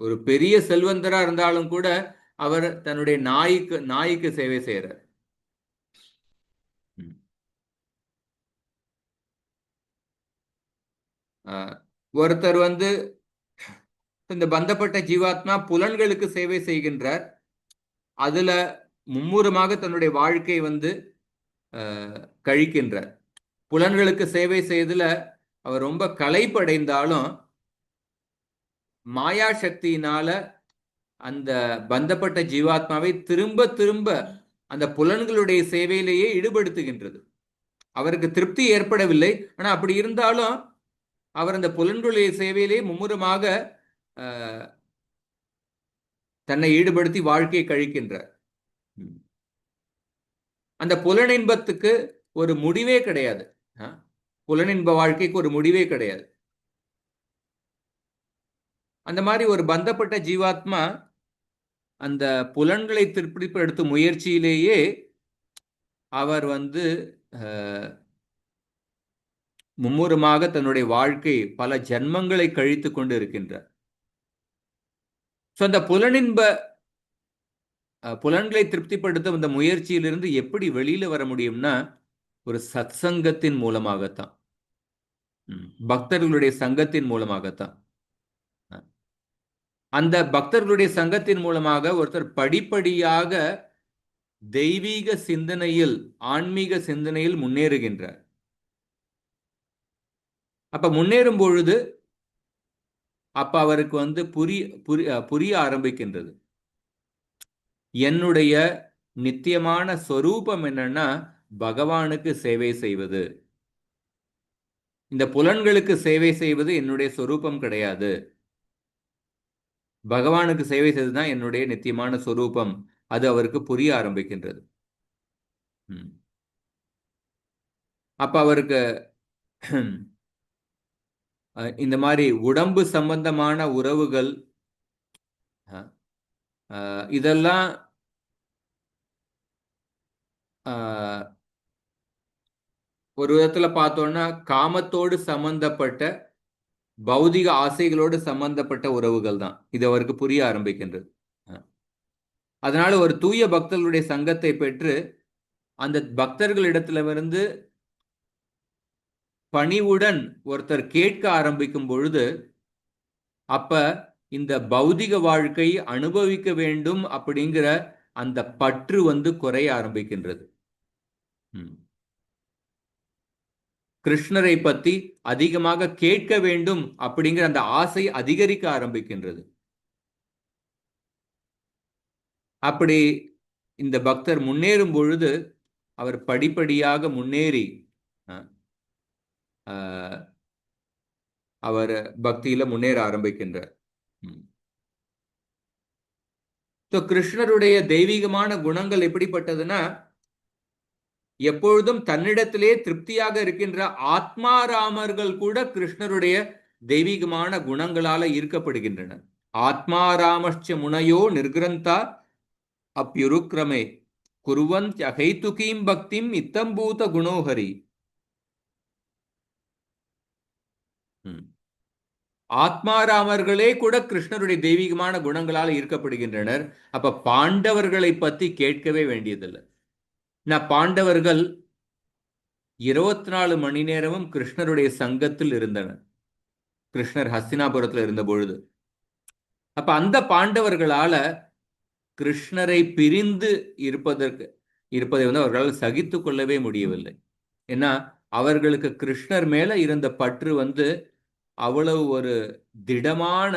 ஒரு பெரிய செல்வந்தரா இருந்தாலும் கூட அவர் தன்னுடைய நாய்க்கு சேவை செய்யறார். ஒருத்தர் இந்த பந்தப்பட்ட ஜீவாத்மா புலன்களுக்கு சேவை செய்கின்றார். அதுல மும்முரமாக தன்னுடைய வாழ்க்கை வந்து கழிக்கின்றார். புலன்களுக்கு சேவை செய்ததுல அவர் ரொம்ப களைப்படைந்தாலும் மாயா சக்தியினால அந்த பந்தப்பட்ட ஜீவாத்மாவை திரும்ப திரும்ப அந்த புலன்களுடைய சேவையிலேயே ஈடுபடுத்துகின்றது. அவருக்கு திருப்தி ஏற்படவில்லை. ஆனா அப்படி இருந்தாலும் அவர் அந்த புலன்களுடைய சேவையிலேயே மும்முரமாக தன்னை ஈடுபடுத்தி வாழ்க்கையை கழிக்கின்றார். அந்த புலனின்பத்துக்கு ஒரு முடிவே கிடையாது. புலனின்ப வாழ்க்கைக்கு ஒரு முடிவே கிடையாது. அந்த மாதிரி ஒரு பந்தப்பட்ட ஜீவாத்மா அந்த புலன்களை திருப்திப்படுத்தும் முயற்சியிலேயே அவர் வந்து மும்முரமாக தன்னுடைய வாழ்க்கை பல ஜன்மங்களை கழித்து கொண்டு இருக்கின்றார். அந்த புலன்களை திருப்திப்படுத்தும் அந்த முயற்சியிலிருந்து எப்படி வெளியில வர முடியும்னா ஒரு சத்சங்கத்தின் மூலமாகத்தான், பக்தர்களுடைய சங்கத்தின் மூலமாகத்தான். அந்த பக்தர்களுடைய சங்கத்தின் மூலமாக ஒருத்தர் படிப்படியாக தெய்வீக சிந்தனையில், ஆன்மீக சிந்தனையில் முன்னேறுகின்றார். அப்ப முன்னேறும் பொழுது அப்ப அவருக்கு வந்து புரிய ஆரம்பிக்கின்றது, என்னுடைய நித்தியமான சொரூபம் என்னன்னா பகவானுக்கு சேவை செய்வது. இந்த புலன்களுக்கு சேவை செய்வது என்னுடைய சொரூபம் கிடையாது. பகவானுக்கு சேவை செய்வதுதான் என்னுடைய நித்தியமான சொரூபம். அது அவருக்கு புரிய ஆரம்பிக்கின்றது. அப்ப அவருக்கு இந்த மாதிரி உடம்பு சம்பந்தமான உறவுகள் இதெல்லாம் ஒரு விதத்துல பார்த்தோம்னா காமத்தோடு சம்பந்தப்பட்ட, பௌதிக ஆசைகளோடு சம்பந்தப்பட்ட உறவுகள் தான். இது அவருக்கு புரிய ஆரம்பிக்கின்றது. அதனால ஒரு தூய பக்தர்களுடைய சங்கத்தை பெற்று அந்த பக்தர்களிடத்திலிருந்து பணிவுடன் ஒருத்தர் கேட்க ஆரம்பிக்கும் பொழுது அப்ப இந்த பௌதிக வாழ்க்கை அனுபவிக்க வேண்டும் அப்படிங்கிற அந்த பற்று வந்து குறைய ஆரம்பிக்கின்றது. கிருஷ்ணரை பத்தி அதிகமாக கேட்க வேண்டும் அப்படிங்கிற அந்த ஆசை அதிகரிக்க ஆரம்பிக்கின்றது. அப்படி இந்த பக்தர் முன்னேறும் பொழுது அவர் படிப்படியாக முன்னேறி அவர் பக்தியில முன்னேற ஆரம்பிக்கின்றார். கிருஷ்ணருடைய தெய்வீகமான குணங்கள் எப்படிப்பட்டதுன்னா, எப்பொழுதும் தன்னிடத்திலே திருப்தியாக இருக்கின்ற ஆத்மாராமர்கள் கூட கிருஷ்ணருடைய தெய்வீகமான குணங்களால ஈர்க்கப்படுகின்றனர். ஆத்மாராமச்ச முனையோ நிர்கிரந்தா அப்யுருக்ரமே குருவந்த் அகைத்துகீம் பக்திம் இத்தம்பூத குணோஹரி. ஆத்மாராமர்களே கூட கிருஷ்ணருடைய தெய்வீகமான குணங்களால் ஈர்க்கப்படுகின்றனர். அப்ப பாண்டவர்களை பத்தி கேட்கவே வேண்டியதில்லை. பாண்டவர்கள் 24 மணி நேரமும் கிருஷ்ணருடைய சங்கத்தில் இருந்தனர், கிருஷ்ணர் ஹஸ்தினாபுரத்தில் இருந்த பொழுது. அப்ப அந்த பாண்டவர்களால கிருஷ்ணரை பிரிந்து இருப்பதை வந்து அவர்களால் சகித்து கொள்ளவே முடியவில்லை. ஏன்னா அவர்களுக்கு கிருஷ்ணர் மேல இருந்த பற்று வந்து அவ்வளவு ஒரு திடமான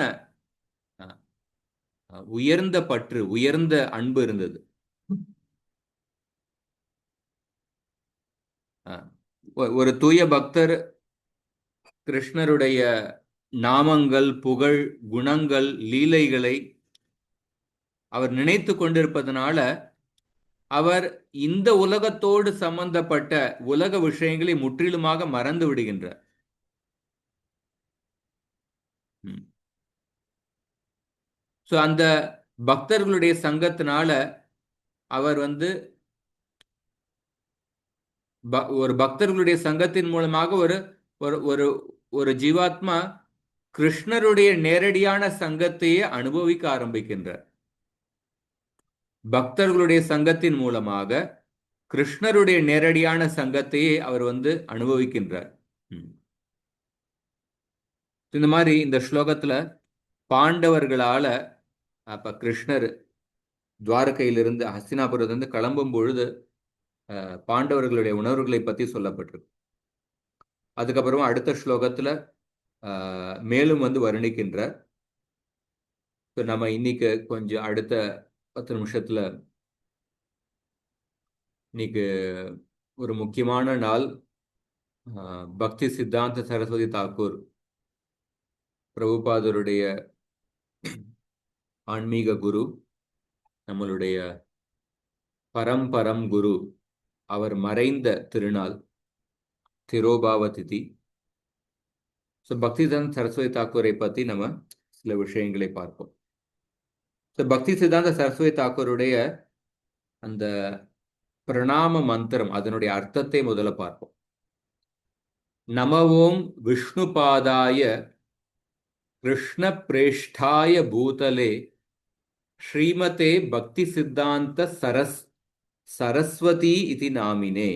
உயர்ந்த பற்று, உயர்ந்த அன்பு இருந்தது. ஒரு தூய பக்தர் கிருஷ்ணருடைய நாமங்கள், புகழ், குணங்கள், லீலைகளை அவர் நினைத்து கொண்டிருப்பதனால அவர் இந்த உலகத்தோடு சம்பந்தப்பட்ட உலக விஷயங்களை முற்றிலுமாக மறந்து விடுகின்றார். அந்த பக்தர்களுடைய சங்கத்தினால அவர் வந்து ஒரு பக்தர்களுடைய சங்கத்தின் மூலமாக ஒரு ஒரு ஒரு ஜீவாத்மா கிருஷ்ணருடைய நேரடியான சங்கத்தையே அனுபவிக்க ஆரம்பிக்கின்றார். பக்தர்களுடைய சங்கத்தின் மூலமாக கிருஷ்ணருடைய நேரடியான சங்கத்தையே அவர் வந்து அனுபவிக்கின்றார். இந்த மாதிரி இந்த ஸ்லோகத்துல பாண்டவர்களால அப்ப கிருஷ்ணர் துவாரகையிலிருந்து ஹஸ்தினாபுரத்திலிருந்து கிளம்பும் பொழுது பாண்டவர்களுடைய உணர்வுகளை பத்தி சொல்லப்பட்டிருக்கு. அதுக்கப்புறமா அடுத்த ஸ்லோகத்துல மேலும் வந்து வர்ணிக்கின்ற. நம்ம இன்னைக்கு கொஞ்சம் அடுத்த 10 நிமிஷத்துல இன்னைக்கு ஒரு முக்கியமான நாள். பக்தி சித்தாந்த சரஸ்வதி தாக்கூர் பிரபுபாதருடைய ஆன்மீக குரு, நம்மளுடைய பரம்பரம் குரு, அவர் மறைந்த திருநாள் திரோபாவ திதி. ஸோ பக்தி சித்தாந்த சரஸ்வதி தாக்கூரை பத்தி நம்ம சில விஷயங்களை பார்ப்போம். ஸோ பக்தி சித்தாந்த சரஸ்வதி தாக்கூருடைய அந்த பிரணாம மந்திரம், அதனுடைய அர்த்தத்தை முதல்ல பார்ப்போம். நமவோம் விஷ்ணுபாதாய கிருஷ்ண பிரேஷ்டாய பூதலே ஸ்ரீமதே பக்தி சித்தாந்த சரஸ்வதி இது நாமினே.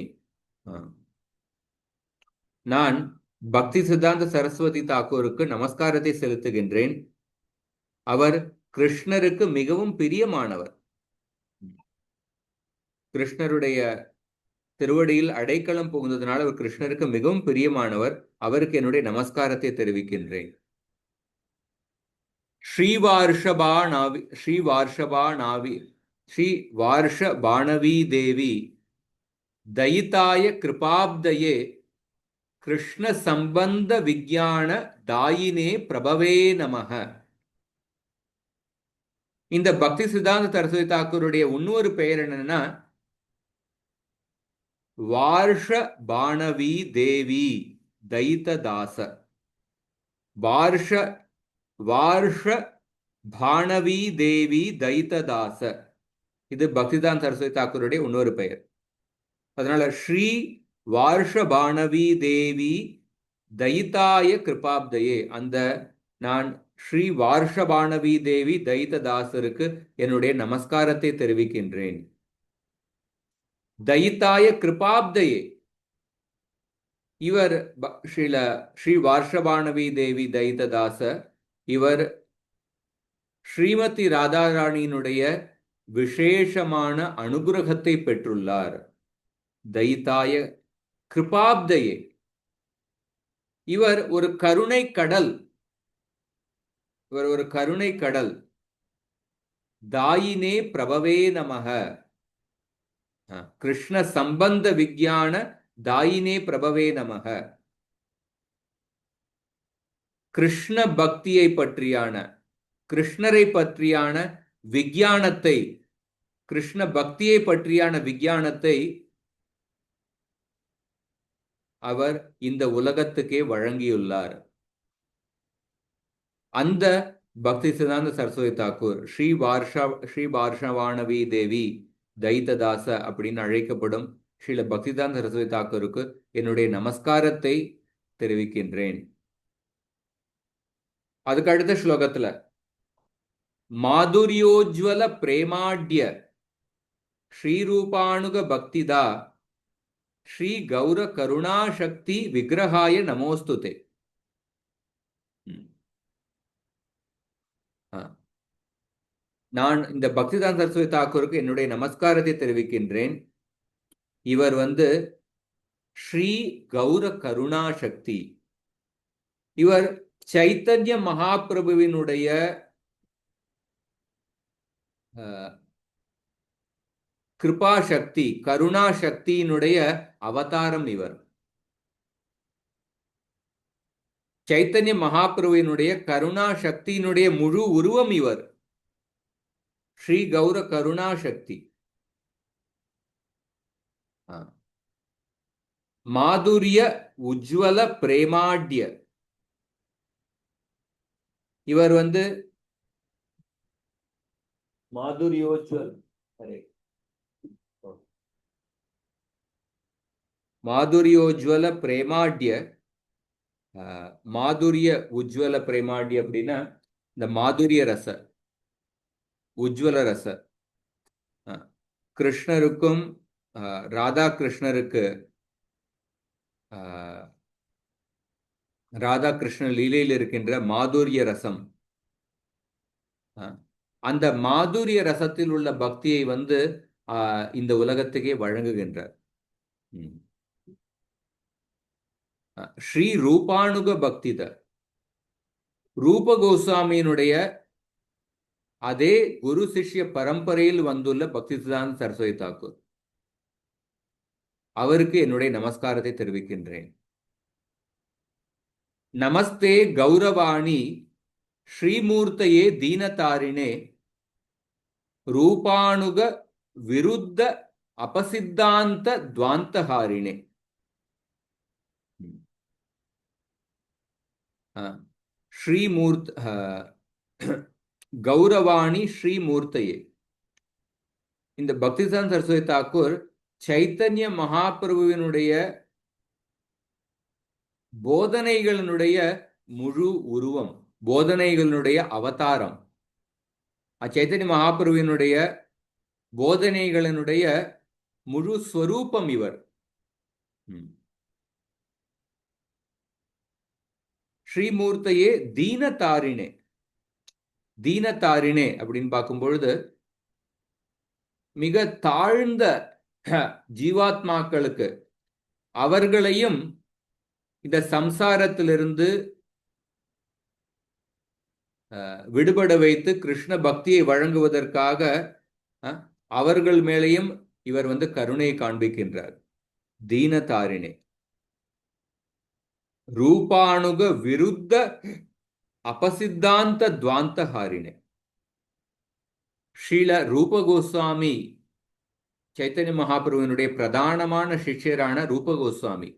நான் பக்தி சித்தாந்த சரஸ்வதி தாக்கூருக்கு நமஸ்காரத்தை செலுத்துகின்றேன். அவர் கிருஷ்ணருக்கு மிகவும் பிரியமானவர். கிருஷ்ணருடைய திருவடியில் அடைக்கலம் புகுந்ததுனால அவர் கிருஷ்ணருக்கு மிகவும் பிரியமானவர். அவருக்கு என்னுடைய நமஸ்காரத்தை தெரிவிக்கின்றேன். ஸ்ரீ வார்ஷபாணவி தேவி தயிதாய கிருபாப்தயே கிருஷ்ண சம்பந்த விஞ்ஞான தாயினே பிரபவே நமக. இந்த பக்தி சித்தாந்த சரஸ்வதி தாக்கூருடைய இன்னொரு பெயர் என்னன்னா வார்ஷபாணவி தேவி தைத்ததாச. வார்ஷபாணவி தேவி தைத்ததாச, இது பக்திதான் சரஸ்வதி தாக்கூருடைய இன்னொரு பெயர். அதனால ஸ்ரீ வார்ஷபாணவி தேவி தைத்தாய கிருபாப்தயே, அந்த நான் ஸ்ரீ வார்ஷபாணவி தேவி தைத்ததாசருக்கு என்னுடைய நமஸ்காரத்தை தெரிவிக்கின்றேன். தைத்தாய கிருபாப்தயே, இவர் ஸ்ரீ வார்ஷபாணவி தேவி தைத்ததாச, இவர் ஸ்ரீமதி ராதாராணியினுடைய விசேஷமான அனுகிரகத்தை பெற்றுள்ளார். தைத்தாய கிருபாப்தயே, இவர் ஒரு கருணை கடல். இவர் ஒரு கருணை கடல். தாயினே பிரபவே நமக. கிருஷ்ண சம்பந்த விஞ்ஞான தாயினே பிரபவே நமக. கிருஷ்ண பக்தியை பற்றியான, கிருஷ்ணரை பற்றியான விஞ்ஞானத்தை, கிருஷ்ண பக்தியை பற்றியான விஞ்ஞானத்தை அவர் இந்த உலகத்துக்கே வழங்கியுள்ளார். அந்த பக்தி சித்தாந்த சரஸ்வதி தாக்கூர் ஸ்ரீ வார்ஷவாணவி தேவி தைத்ததாச அப்படின்னு அழைக்கப்படும் ஸ்ரீல பக்திதான் சரஸ்வதி தாக்கூருக்கு என்னுடைய நமஸ்காரத்தை தெரிவிக்கின்றேன். அதுக்கு அடுத்த ஸ்லோகத்துல மாதுரியோஜ்வல பிரேமாட்ய ஸ்ரீரூபாணுக பக்திதா ஸ்ரீ கௌர கருணாசக்தி விக்கிரகாய நமோஸ்துதே. நான் இந்த பக்திதான் சரஸ்வதி தாக்கூருக்கு என்னுடைய நமஸ்காரத்தை தெரிவிக்கின்றேன். இவர் ஸ்ரீ கௌர கருணாசக்தி. இவர் சைத்தன்ய மகாபிரபுவினுடைய கிருபா சக்தி, கருணா சக்தியினுடைய அவதாரம் இவர். சைத்தன்ய மகாபிரபுவினுடைய கருணா சக்தியினுடைய முழு உருவம் இவர். ஸ்ரீ கௌர கருணா சக்தி. மாதுரிய உஜ்வல பிரேமாட்ய, இவர் மாதுரியோஜ்வல் மாதுரியோஜ்வல பிரேமாட்ய. மாதுரிய உஜ்வல பிரேமாட்ய அப்படின்னா இந்த மாதுரிய ரச, உஜ்வல ரச. கிருஷ்ணருக்கும் ராதா கிருஷ்ணருக்கு, ராதா கிருஷ்ண லீலையில் இருக்கின்ற மாதுரிய ரசம், அந்த மாதுரிய ரசத்தில் உள்ள பக்தியை வந்து இந்த உலகத்துக்கே வழங்குகின்றார். ஸ்ரீ ரூபானுக பக்தித ரூப கோஸ்வாமியினுடைய அதே குரு சிஷ்ய பரம்பரையில் வந்துள்ள பக்திசித்தாந்த சரஸ்வதி தாக்கூர் அவருக்கு என்னுடைய நமஸ்காரத்தை தெரிவிக்கின்றேன். நமஸ்தே கௌரவாணி ஸ்ரீமூர்த்தையே தீனதாரிணே ரூபானுக விருத்த அபசித்தாந்த துவாந்தஹாரிணே. ஸ்ரீமூர்த் கௌரவாணி ஸ்ரீமூர்த்தையே. இந்த பக்திசித்தாந்த சரஸ்வதி தாக்கூர் சைத்தன்ய மகாபிரபுவினுடைய போதனைகளினுடைய முழு உருவம், போதனைகளினுடைய அவதாரம். சைத்தன்ய மகாபிரபுவினுடைய போதனைகளினுடைய முழு ஸ்வரூபம் இவர். ஸ்ரீமூர்த்தையே தீனதாரிணே. தீனதாரிணே அப்படின்னு பார்க்கும் பொழுது மிக தாழ்ந்த ஜீவாத்மாக்களுக்கு அவர்களையும் இந்த சம்சாரத்திலிருந்து விடுபட வைத்து கிருஷ்ண பக்தியை வழங்குவதற்காக அவர்கள் மேலேயும் இவர் வந்து கருணை காண்பிக்கின்றார். தீனதாரிணே ரூபானுக விருத்த அபசித்தாந்த துவாந்தஹாரிணே. ஸ்ரீல ரூப கோஸ்வாமி சைத்தன்ய மகாபிரபுவினுடைய பிரதானமான சிஷ்யரான ரூப கோஸ்வாமி,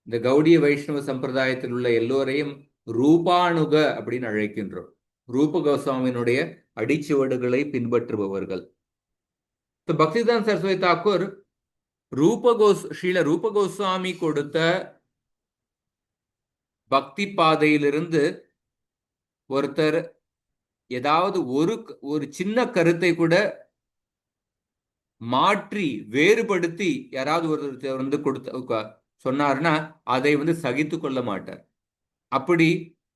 இந்த கௌடிய வைஷ்ணவ சம்பிரதாயத்தில் உள்ள எல்லோரையும் ரூபானுக அப்படின்னு அழைக்கின்றோம். ரூப கோஸ்வாமியினுடைய அடிச்சுவடுகளை பின்பற்றுபவர்கள். பக்திசித்தாந்த சரஸ்வதி தாக்கூர் ஸ்ரீல ரூப கோஸ்வாமி கொடுத்த பக்தி பாதையிலிருந்து ஒருத்தர் ஏதாவது ஒரு சின்ன கருத்தை கூட மாற்றி வேறுபடுத்தி யாராவது ஒருத்தர் வந்து கொடுத்த சொன்னார்னா அதை வந்து சகித்து கொள்ள மாட்டார். அப்படி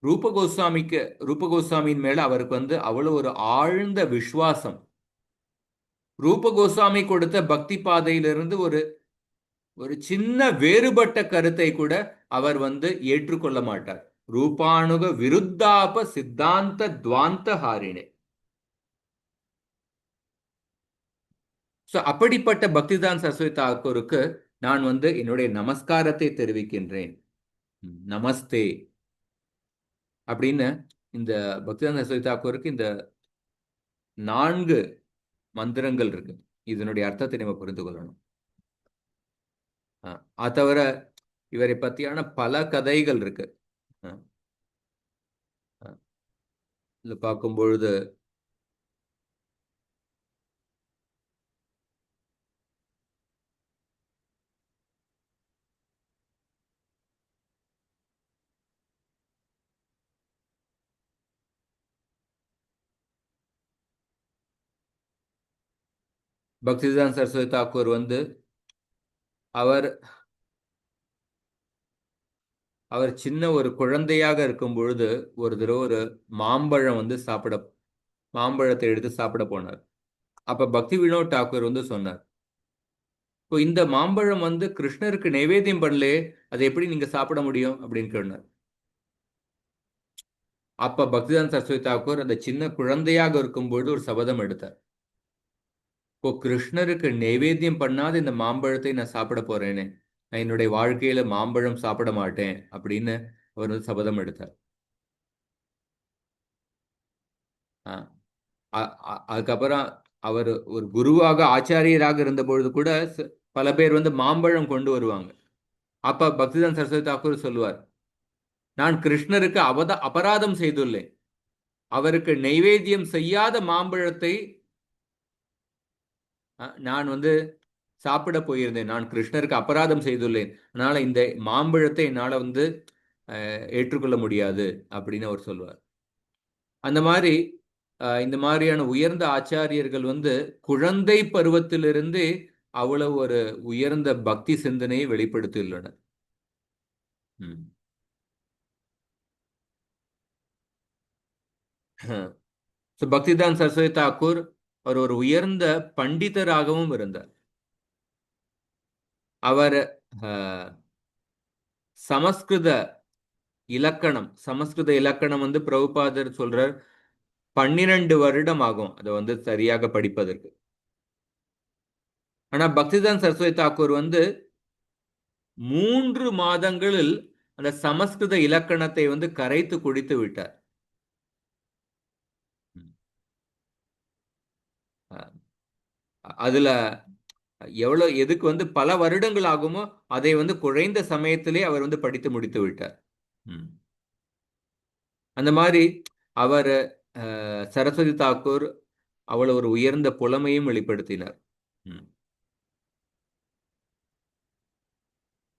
ரூப கோஸ்வாமியின் மேல அவருக்கு வந்து அவ்வளவு ஒரு ஆழ்ந்த விசுவாசம். ரூப கோஸ்வாமி கொடுத்த பக்தி பாதையிலிருந்து ஒரு சின்ன வேறுபட்ட கருத்தை கூட அவர் வந்து ஏற்றுக்கொள்ள மாட்டார். ரூபானுக விருத்தாப சித்தாந்த துவாந்தஹாரிணே. அப்படிப்பட்ட பக்திசித்தாந்த சரஸ்வதி தாக்கூருக்கு நான் வந்து என்னுடைய நமஸ்காரத்தை தெரிவிக்கின்றேன். நமஸ்தே அப்படின்னு இந்த பக்திசித்தாந்த சரஸ்வதி தாக்கூருக்கு இந்த 4 மந்திரங்கள் இருக்கு. இதனுடைய அர்த்தத்தை நம்ம புரிந்து கொள்ளணும். அது தவிர இவரை பத்தியான பல கதைகள் இருக்கு. இதுல பார்க்கும் பொழுது பக்திசித்தாந்த சரஸ்வதி தாக்கூர் வந்து அவர் சின்ன ஒரு குழந்தையாக இருக்கும் பொழுது ஒரு தடவை ஒரு மாம்பழம் வந்து மாம்பழத்தை எடுத்து சாப்பிட போனார். அப்ப பக்தி வினோத் தாக்கூர் வந்து சொன்னார், இப்போ இந்த மாம்பழம் வந்து கிருஷ்ணருக்கு நைவேத்தியம் பண்ணலே, அதை எப்படி நீங்க சாப்பிட முடியும் அப்படின்னு கேட்டார். அப்ப பக்திசித்தாந்த சரஸ்வதி தாக்கூர் அந்த சின்ன குழந்தையாக இருக்கும் பொழுது ஒரு சபதம் எடுத்தார். இப்போ கிருஷ்ணருக்கு நைவேத்தியம் பண்ணாத இந்த மாம்பழத்தை நான் சாப்பிட போறேனே, நான் என்னுடைய வாழ்க்கையில மாம்பழம் சாப்பிட மாட்டேன் அப்படின்னு அவர் வந்து சபதம் எடுத்தார். அதுக்கப்புறம் அவர் ஒரு குருவாக ஆச்சாரியராக இருந்த பொழுது கூட பல பேர் வந்து மாம்பழம் கொண்டு வருவாங்க. அப்ப பக்திசித்தாந்த சரஸ்வதி தாக்கூர் சொல்லுவார், நான் கிருஷ்ணருக்கு அபராதம் செய்துள்ளேன். அவருக்கு நைவேத்தியம் செய்யாத மாம்பழத்தை நான் வந்து சாப்பிட போயிருந்தேன். நான் கிருஷ்ணருக்கு அபராதம் செய்துள்ளேன். அதனால இந்த மாம்பழத்தை என்னால வந்து ஏற்றுக்கொள்ள முடியாது அப்படின்னு அவர் சொல்லுவார். அந்த மாதிரி இந்த மாதிரியான உயர்ந்த ஆச்சாரியர்கள் வந்து குழந்தை பருவத்திலிருந்து அவ்வளவு ஒரு உயர்ந்த பக்தி சிந்தனையை வெளிப்படுத்தியுள்ளனர். ஸோ பக்திதான் சரஸ்வதி தாக்கூர் அவர் ஒரு உயர்ந்த பண்டிதராகவும் இருந்தார். அவர் சமஸ்கிருத இலக்கணம் வந்து பிரபுபாதர் சொல்றார் 12 வருடம் ஆகும் அதை வந்து சரியாக படிப்பதற்கு. ஆனா பக்திதான் சரஸ்வதி தாக்கூர் வந்து 3 மாதங்களில் அந்த சமஸ்கிருத இலக்கணத்தை வந்து கரைத்து குடித்து விட்டார். அதுல எதுக்கு வந்து பல வருடங்கள் ஆகுமோ அதை வந்து குறைந்த சமயத்திலே அவர் வந்து படித்து முடித்து விட்டார். அந்த மாதிரி அவர் சரஸ்வதி தாக்கூர் அவ்வளவு ஒரு உயர்ந்த புலமையும் வெளிப்படுத்தினார்.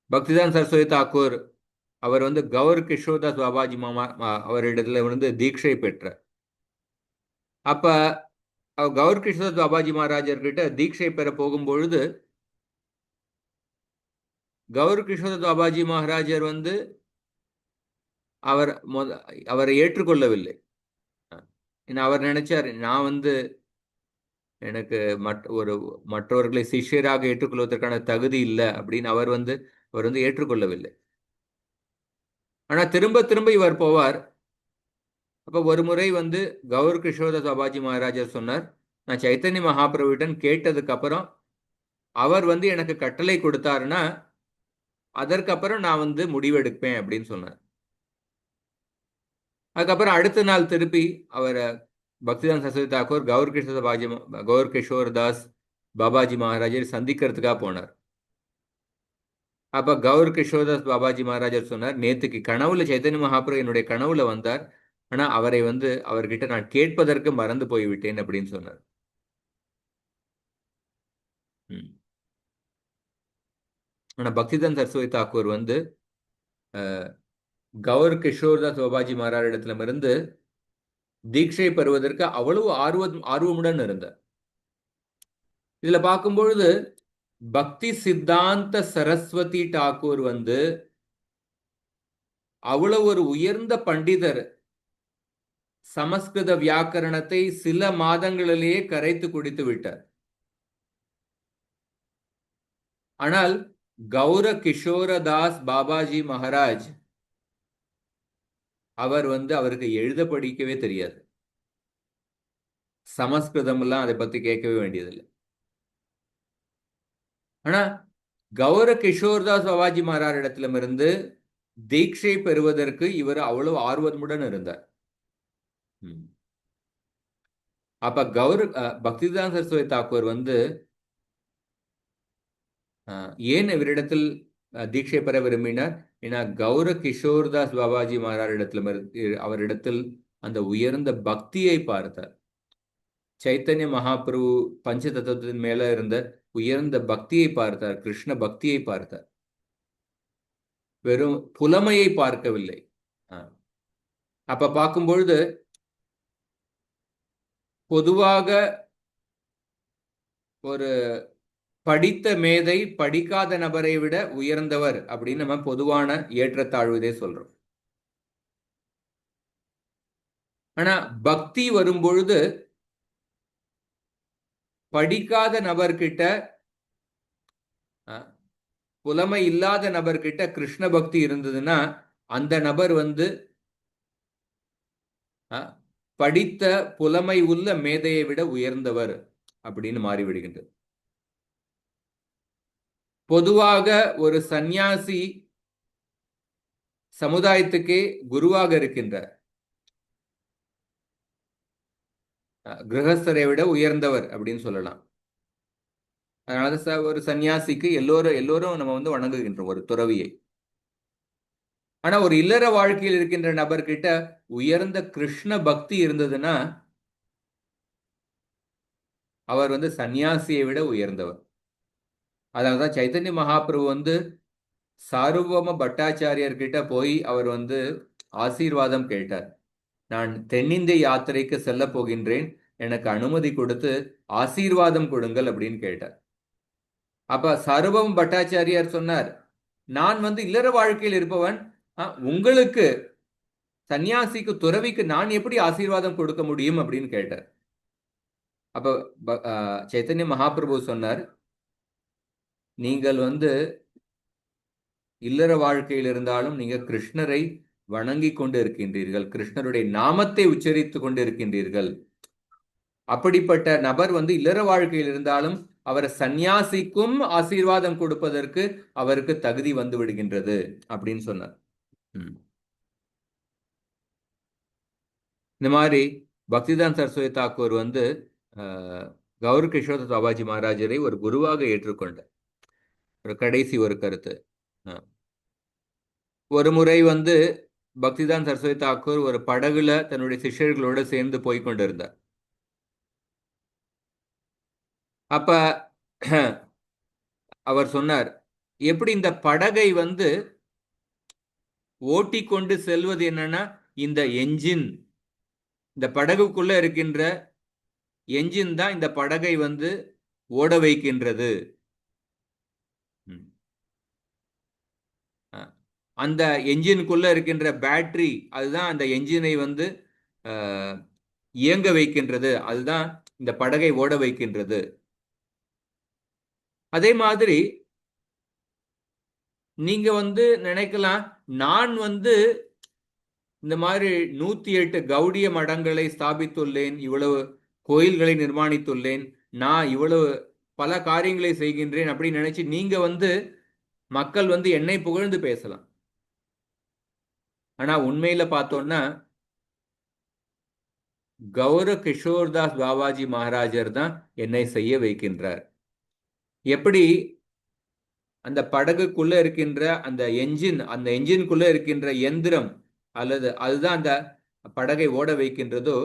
பக்திதான் சரஸ்வதி தாக்கூர் அவர் வந்து கௌர் கிஷோர்தாஸ் பாபாஜி மாமா அவரிடத்துல வந்து தீட்சை பெற்றார். அப்ப கௌர் கிஷோர்தாஸ் பாபாஜி மகாராஜர்கிட்ட தீட்சை பெற போகும்பொழுது கௌர் கிஷோர்தாஸ் பாபாஜி மகாராஜர் வந்து அவரை ஏற்றுக்கொள்ளவில்லை. அவர் நினைச்சார், நான் வந்து எனக்கு மற்றவர்களை சிஷ்யராக ஏற்றுக்கொள்வதற்கான தகுதி இல்லை அப்படின்னு அவர் வந்து ஏற்றுக்கொள்ளவில்லை. ஆனா திரும்ப திரும்ப இவர் போவார். அப்ப ஒரு முறை வந்து கௌர் கிஷோர்தாஸ் பாபாஜி மகாராஜர் சொன்னார், நான் சைத்தன்ய மகாபிரபுவிடன் கேட்டதுக்கு அப்புறம் அவர் வந்து எனக்கு கட்டளை கொடுத்தாருன்னா அதற்கப்புறம் நான் வந்து முடிவெடுப்பேன் அப்படின்னு சொன்னார். அதுக்கப்புறம் அடுத்த நாள் திருப்பி அவர் பக்திதான் சரஸ்வதி தாக்கூர் கௌர் கிஷோர்தாஸ் பாபாஜி மகாராஜர் சந்திக்கிறதுக்காக போனார். அப்ப கௌர் கிஷோர்தாஸ் பாபாஜி மகாராஜர் சொன்னார், நேத்துக்கு கனவுல சைத்தன்ய மகாபிரபு என்னுடைய கனவுல வந்தார், ஆனா அவரை வந்து அவர்கிட்ட நான் கேட்பதற்கு மறந்து போய்விட்டேன் அப்படின்னு சொன்னார். ஆனா பக்திதான் சரஸ்வதி தாக்கூர் வந்து கௌர் கிஷோர்தாஸ் பாபாஜி மகாராஜிடத்திலிருந்து தீட்சை பெறுவதற்கு அவ்வளவு ஆர்வமுடன் இருந்தார். இதுல பார்க்கும்பொழுது பக்தி சித்தாந்த சரஸ்வதி தாக்கூர் வந்து அவ்வளவு ஒரு உயர்ந்த பண்டிதர், சமஸ்கிருத வியாக்கரணத்தை சில மாதங்களிலேயே கரைத்து குடித்து விட்டார். ஆனால் கௌர கிஷோரதாஸ் பாபாஜி மகாராஜ் அவர் வந்து அவருக்கு எழுத படிக்கவே தெரியாது, சமஸ்கிருதம் எல்லாம் அதை பத்தி கேட்கவே வேண்டியதில்லை. ஆனா கௌர கிஷோர்தாஸ் பாபாஜி மகாராஜ் இடத்திலிருந்து தீட்சை பெறுவதற்கு இவர் அவ்வளவு ஆர்வமுடன் இருந்தார். அப்ப பக்திதான் சரஸ்வதி தாக்கூர் வந்து ஏன் இவரிடத்தில் தீட்சை பெற விரும்பினார்? ஏன்னா கௌர கிஷோர்தாஸ் பாபாஜி மகாராஜிடத்தில் அவரிடத்தில் அந்த உயர்ந்த பக்தியை பார்த்தார். சைத்தன்ய மகாபிரபு பஞ்ச தத்துவத்தின் மேல இருந்த உயர்ந்த பக்தியை பார்த்தார், கிருஷ்ண பக்தியை பார்த்தார், வெறும் புலமையை பார்க்கவில்லை. அப்ப பார்க்கும்பொழுது பொதுவாக ஒரு படித்த மேதை படிக்காத நபரை விட உயர்ந்தவர் அப்படின்னு நம்ம பொதுவான ஏற்றத்தாழ்வு இதே சொல்றோம். ஆனா பக்தி வரும்பொழுது படிக்காத நபர்கிட்ட, புலமை இல்லாத நபர்கிட்ட கிருஷ்ண பக்தி இருந்ததுன்னா அந்த நபர் வந்து படித்த புலமை உள்ள மேதையை விட உயர்ந்தவர் அப்படின்னு மாறிவிடுகின்றது. பொதுவாக ஒரு சந்நியாசி சமுதாயத்துக்கே குருவாக இருக்கின்றார், கிரகஸ்தரை விட உயர்ந்தவர் அப்படின்னு சொல்லலாம். அதனால ஒரு சன்னியாசிக்கு எல்லோரும் நம்ம வந்து வணங்குகின்றோம் ஒரு துறவியை. ஆனா ஒரு இல்லற வாழ்க்கையில் இருக்கின்ற நபர்கிட்ட உயர்ந்த கிருஷ்ண பக்தி இருந்ததுன்னா அவர் வந்து சன்னியாசியை விட உயர்ந்தவர். அதனாலதான் சைத்தன்ய மகாபிரபு வந்து சார்வபௌம பட்டாச்சாரியர்கிட்ட போய் அவர் வந்து ஆசீர்வாதம் கேட்டார். நான் தென்னிந்திய யாத்திரைக்கு செல்ல போகின்றேன், எனக்கு அனுமதி கொடுத்து ஆசீர்வாதம் கொடுங்கள் அப்படின்னு கேட்டார். அப்ப சார்வபௌம பட்டாச்சாரியார் சொன்னார், நான் வந்து இல்லற வாழ்க்கையில் இருப்பவன், உங்களுக்கு சன்னியாசிக்கு துறவிக்கு நான் எப்படி ஆசீர்வாதம் கொடுக்க முடியும் அப்படின்னு கேட்டார். அப்ப சைத்தன்ய மகாபிரபு சொன்னார், நீங்கள் இல்லற வாழ்க்கையில் இருந்தாலும் நீங்க கிருஷ்ணரை வணங்கி கொண்டு இருக்கின்றீர்கள், கிருஷ்ணருடைய நாமத்தை உச்சரித்து கொண்டு இருக்கின்றீர்கள். அப்படிப்பட்ட நபர் இல்லற வாழ்க்கையில் இருந்தாலும் அவர் சந்நியாசிக்கும் ஆசீர்வாதம் கொடுப்பதற்கு அவருக்கு தகுதி வந்து விடுகின்றது அப்படின்னு சொன்னார். இந்த மாதிரி பக்திதான் சரஸ்வதி தாக்கூர் கௌர கிஷோர் பாபாஜி மகாராஜரை ஒரு குருவாக ஏற்றுக்கொண்டார். ஒரு கடைசி ஒரு கருத்து, ஒரு முறை பக்திதான் சரஸ்வதி தாக்கூர் ஒரு படகுல தன்னுடைய சிஷ்யர்களோட சேர்ந்து போய் கொண்டிருந்தார். அப்ப அவர் சொன்னார், எப்படி இந்த படகை ஓட்டிக்கொண்டு செல்வது என்னன்னா, இந்த என்ஜின், இந்த படகுக்குள்ள இருக்கின்ற என்ஜின் தான் இந்த படகை ஓட வைக்கின்றது. அந்த என்ஜினுக்குள்ள இருக்கின்ற பேட்டரி அதுதான் அந்த என்ஜினை இயங்க வைக்கின்றது, அதுதான் இந்த படகை ஓட வைக்கின்றது. அதே மாதிரி நீங்க நினைக்கலாம், நான் இந்த மாதிரி 108 கௌடிய மடங்களை ஸ்தாபித்துள்ளேன், இவ்வளவு கோயில்களை நிர்மாணித்துள்ளேன், நான் இவ்வளவு பல காரியங்களை செய்கின்றேன் அப்படின்னு நினைச்சு நீங்க மக்கள் என்னை புகழ்ந்து பேசலாம். ஆனா உண்மையில பார்த்தோம்னா கௌர கிஷோர்தாஸ் பாபாஜி மகாராஜர் தான் என்னை செய்ய வைக்கின்றார். எப்படி அந்த படகுக்குள்ள இருக்கின்ற அந்த என்ஜினுக்குள்ள இருக்கின்ற எந்திரம் அல்லது அதுதான் அந்த படகை ஓட வைக்கின்றதோ,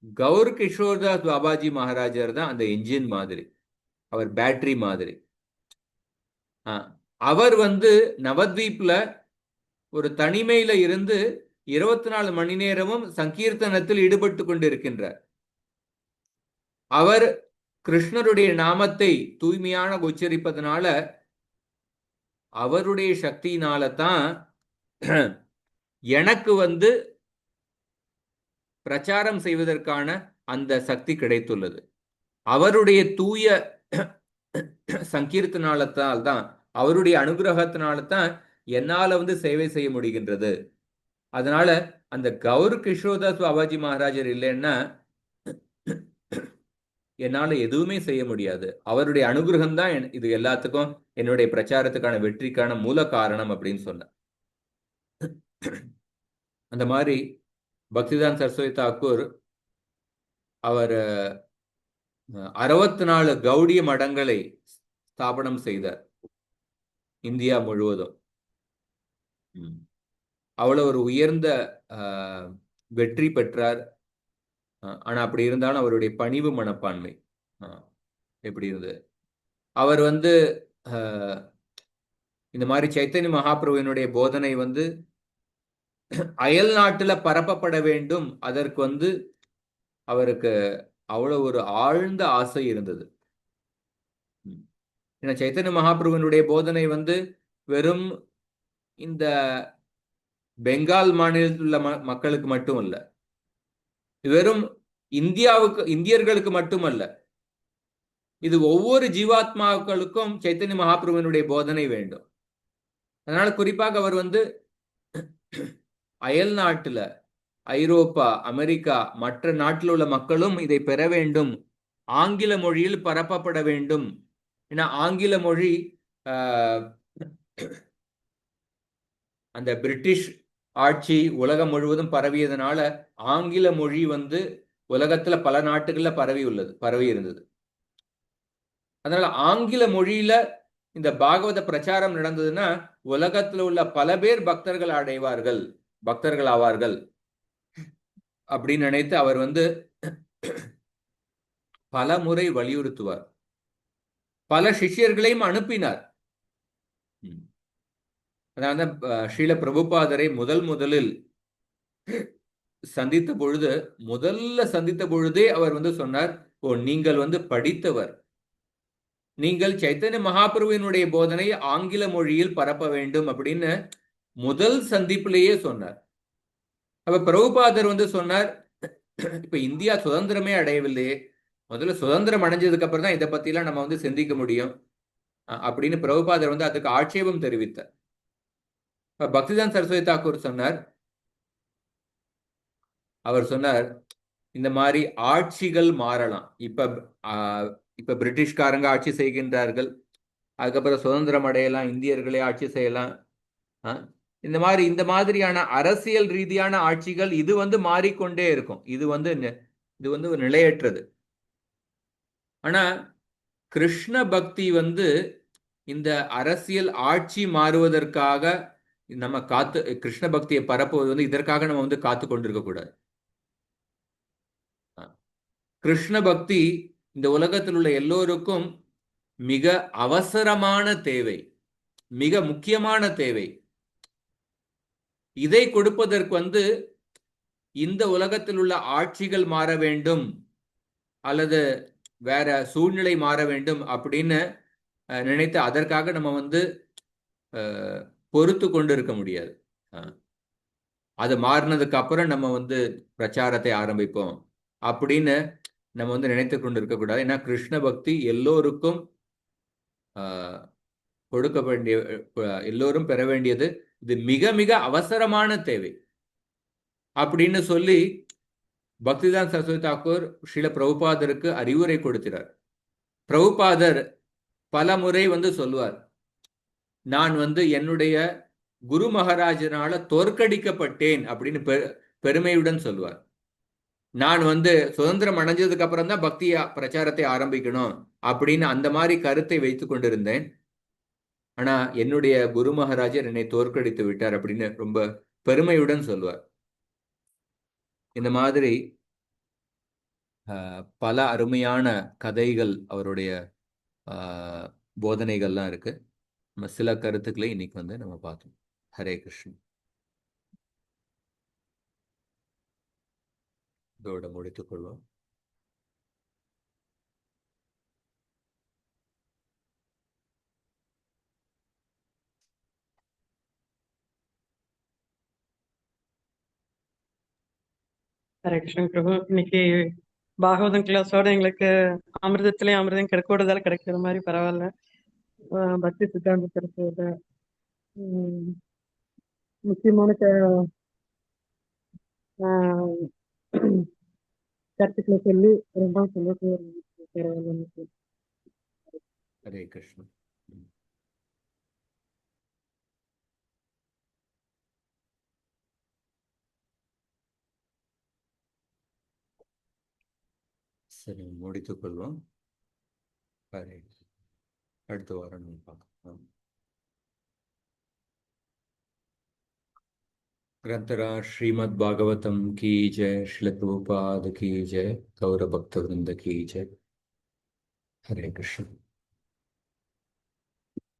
கௌர் கிஷோர்தாஸ் பாபாஜி மகாராஜர் தான் அந்த என்ஜின் மாதிரி, அவர் பேட்டரி மாதிரி. அவர் நவத்வீப்ல ஒரு தனிமையில இருந்து 24 மணி நேரமும் சங்கீர்த்தனத்தில் ஈடுபட்டு கொண்டிருக்கின்றார். அவர் கிருஷ்ணருடைய நாமத்தை தூய்மையான உச்சரிப்பதனால அவருடைய சக்தியினால தான் எனக்கு பிரச்சாரம் செய்வதற்கான அந்த சக்தி கிடைத்துள்ளது. அவருடைய தூய சங்கீர்த்தனால்தான் தான், அவருடைய அனுகிரகத்தினால்தான் என்னால சேவை செய்ய முடிகின்றது. அதனால அந்த கௌர் கிஷோர்தாஸ் பாபாஜி மகாராஜர் இல்லைன்னா என்னால எதுவுமே செய்ய முடியாது. அவருடைய அனுகிரகம் தான் இது எல்லாத்துக்கும், என்னுடைய பிரச்சாரத்துக்கான வெற்றிக்கான மூல காரணம் அப்படின்னு சொன்னார். அந்த மாதிரி பக்திதான் சரஸ்வதி தாக்கூர் அவர் 64 கௌடிய மடங்களை ஸ்தாபனம் செய்தார் இந்தியா முழுவதும். அவ்வளவு ஒரு உயர்ந்த வெற்றி பெற்றார். ஆனா அப்படி இருந்தாலும் அவருடைய பணிவு மனப்பான்மை எப்படி இருந்தது. அவர் இந்த மாதிரி சைத்தன்ய மகாபிரபுவினுடைய போதனை அயல் நாட்டுல பரப்பப்பட வேண்டும், அதற்கு அவருக்கு அவ்வளவு ஒரு ஆழ்ந்த ஆசை இருந்தது. ஏன்னா சைத்தன்ய மகாபிரபுவினுடைய போதனை வெறும் இந்த பெங்கால் மாநிலத்தில் உள்ள மக்களுக்கு மட்டும் அல்ல, வெறும் இந்தியர்களுக்கு மட்டுமல்ல, இது ஒவ்வொரு ஜீவாத்மாக்களுக்கும் சைத்தன்ய மகாபிரபுவினுடைய போதனை வேண்டும். அதனால குறிப்பாக அவர் அயல் நாட்டுல ஐரோப்பா, அமெரிக்கா, மற்ற நாட்டில் உள்ள மக்களும் இதை பெற வேண்டும், ஆங்கில மொழியில் பரப்பப்பட வேண்டும். ஏன்னா ஆங்கில மொழி அந்த பிரிட்டிஷ் ஆட்சி உலகம் முழுவதும் பரவியதுனால ஆங்கில மொழி உலகத்துல பல நாட்டுகள்ல பரவி இருந்தது. அதனால ஆங்கில மொழியில இந்த பாகவத பிரச்சாரம் நடந்ததுன்னா உலகத்துல உள்ள பல பேர் பக்தர்கள் ஆவார்கள் அப்படின்னு நினைத்து அவர் பல முறை வலியுறுத்துவார், பல சிஷ்யர்களையும் அனுப்பினார். அதாவது ஸ்ரீல பிரபுபாதரை முதலில் சந்தித்த பொழுதே அவர் சொன்னார், ஓ நீங்கள் படித்தவர், நீங்கள் சைத்தன்ய மகாபிரபுவினுடைய போதனை ஆங்கில மொழியில் பரப்ப வேண்டும் அப்படின்னு முதல் சந்திப்பிலேயே சொன்னார். அப்ப பிரபுபாதர் வந்து சொன்னார், இப்ப இந்தியா சுதந்திரமே அடையவில்லையே, முதல்ல சுதந்திரம் அடைஞ்சதுக்கு அப்புறம் தான் இதை பத்திலாம் நம்ம வந்து சிந்திக்க முடியும் அப்படின்னு பிரபுபாதர் வந்து அதுக்கு ஆட்சேபம் தெரிவித்தார். பக்திதான் சரஸ்வதி தாக்கூர் சொன்னார், அவர் சொன்னார், இந்த மாதிரி ஆட்சிகள் மாறலாம். இப்ப பிரிட்டிஷ்காரங்க ஆட்சி செய்கின்றார்கள், அதுக்கப்புறம் சுதந்திரம் அடையலாம், இந்தியர்களே ஆட்சி செய்யலாம். இந்த மாதிரியான அரசியல் ரீதியான ஆட்சிகள் இது வந்து மாறிக்கொண்டே இருக்கும். இது வந்து ஒரு நிலையற்றது. ஆனா கிருஷ்ண பக்தி வந்து இந்த அரசியல் ஆட்சி மாறுவதற்காக நம்ம கிருஷ்ண பக்தியை பரப்புவது வந்து இதற்காக நம்ம வந்து காத்து கொண்டிருக்க கூடாது. கிருஷ்ண பக்தி இந்த உலகத்தில் உள்ள எல்லோருக்கும் மிக அவசரமான தேவை, மிக முக்கியமான தேவை. இதை கொடுப்பதற்கு வந்து இந்த உலகத்தில் உள்ள ஆட்சிகள் மாற வேண்டும் அல்லது வேற சூழ்நிலை மாற வேண்டும் அப்படின்னு நினைத்து அதற்காக நம்ம வந்து பொறுத்து கொண்டு இருக்க முடியாது. அது மாறினதுக்கு அப்புறம் நம்ம வந்து பிரச்சாரத்தை ஆரம்பிப்போம் அப்படின்னு நம்ம வந்து நினைத்து கொண்டு இருக்கக்கூடாது. ஏன்னா கிருஷ்ண பக்தி எல்லோருக்கும் கொடுக்க வேண்டிய, எல்லோரும் பெற வேண்டியது, இது மிக மிக அவசரமான தேவை அப்படின்னு சொல்லி பக்திதான் சரஸ்வதி தாக்கூர் ஸ்ரீல பிரபுபாதருக்கு அறிவுரை கொடுக்கிறார். பிரபுபாதர் பல முறை வந்து சொல்லுவார், நான் வந்து என்னுடைய குரு மகாராஜனால தோற்கடிக்கப்பட்டேன் அப்படின்னு பெருமையுடன் சொல்லுவார். நான் வந்து சுதந்திரம் அடைஞ்சதுக்கு அப்புறம் தான் பக்தி பிரச்சாரத்தை ஆரம்பிக்கணும் அப்படின்னு அந்த மாதிரி கருத்தை வைத்துக் கொண்டிருந்தேன். ஆனா என்னுடைய குரு மகாராஜர் என்னை தோற்கடித்து விட்டார் அப்படின்னு ரொம்ப பெருமையுடன் சொல்லுவார். இந்த மாதிரி பல அருமையான கதைகள் அவருடைய போதனைகள்லாம் இருக்கு. நம்ம சில கருத்துக்களை இன்னைக்கு வந்து நம்ம பார்த்தோம். ஹரே கிருஷ்ணன். இதோட முடித்துக் கொள்வோம். ஹரே கிருஷ்ணன் பிரபு. இன்னைக்கு பாகவதம் கிளாஸோட எங்களுக்கு அமிர்தத்திலேயே அமிர்தம் கிடைக்கூடதால கிடைக்கிற மாதிரி பரவாயில்ல. பக்தி சித்தாந்த தரப்போட முக்கியமான கருத்துக்களை சொல்லி ரொம்ப சந்தோஷம். பரவாயில்ல. ஹரே கிருஷ்ணன். சரி, முடித்துக் கொள்வோம். அடுத்த வாரம் பார்க்கலாம். ग्रंथराज श्रीमद् भागवतम की जय, श्रील प्रभुपाद की जय, गौर भक्त वृंद की जय. हरे कृष्ण.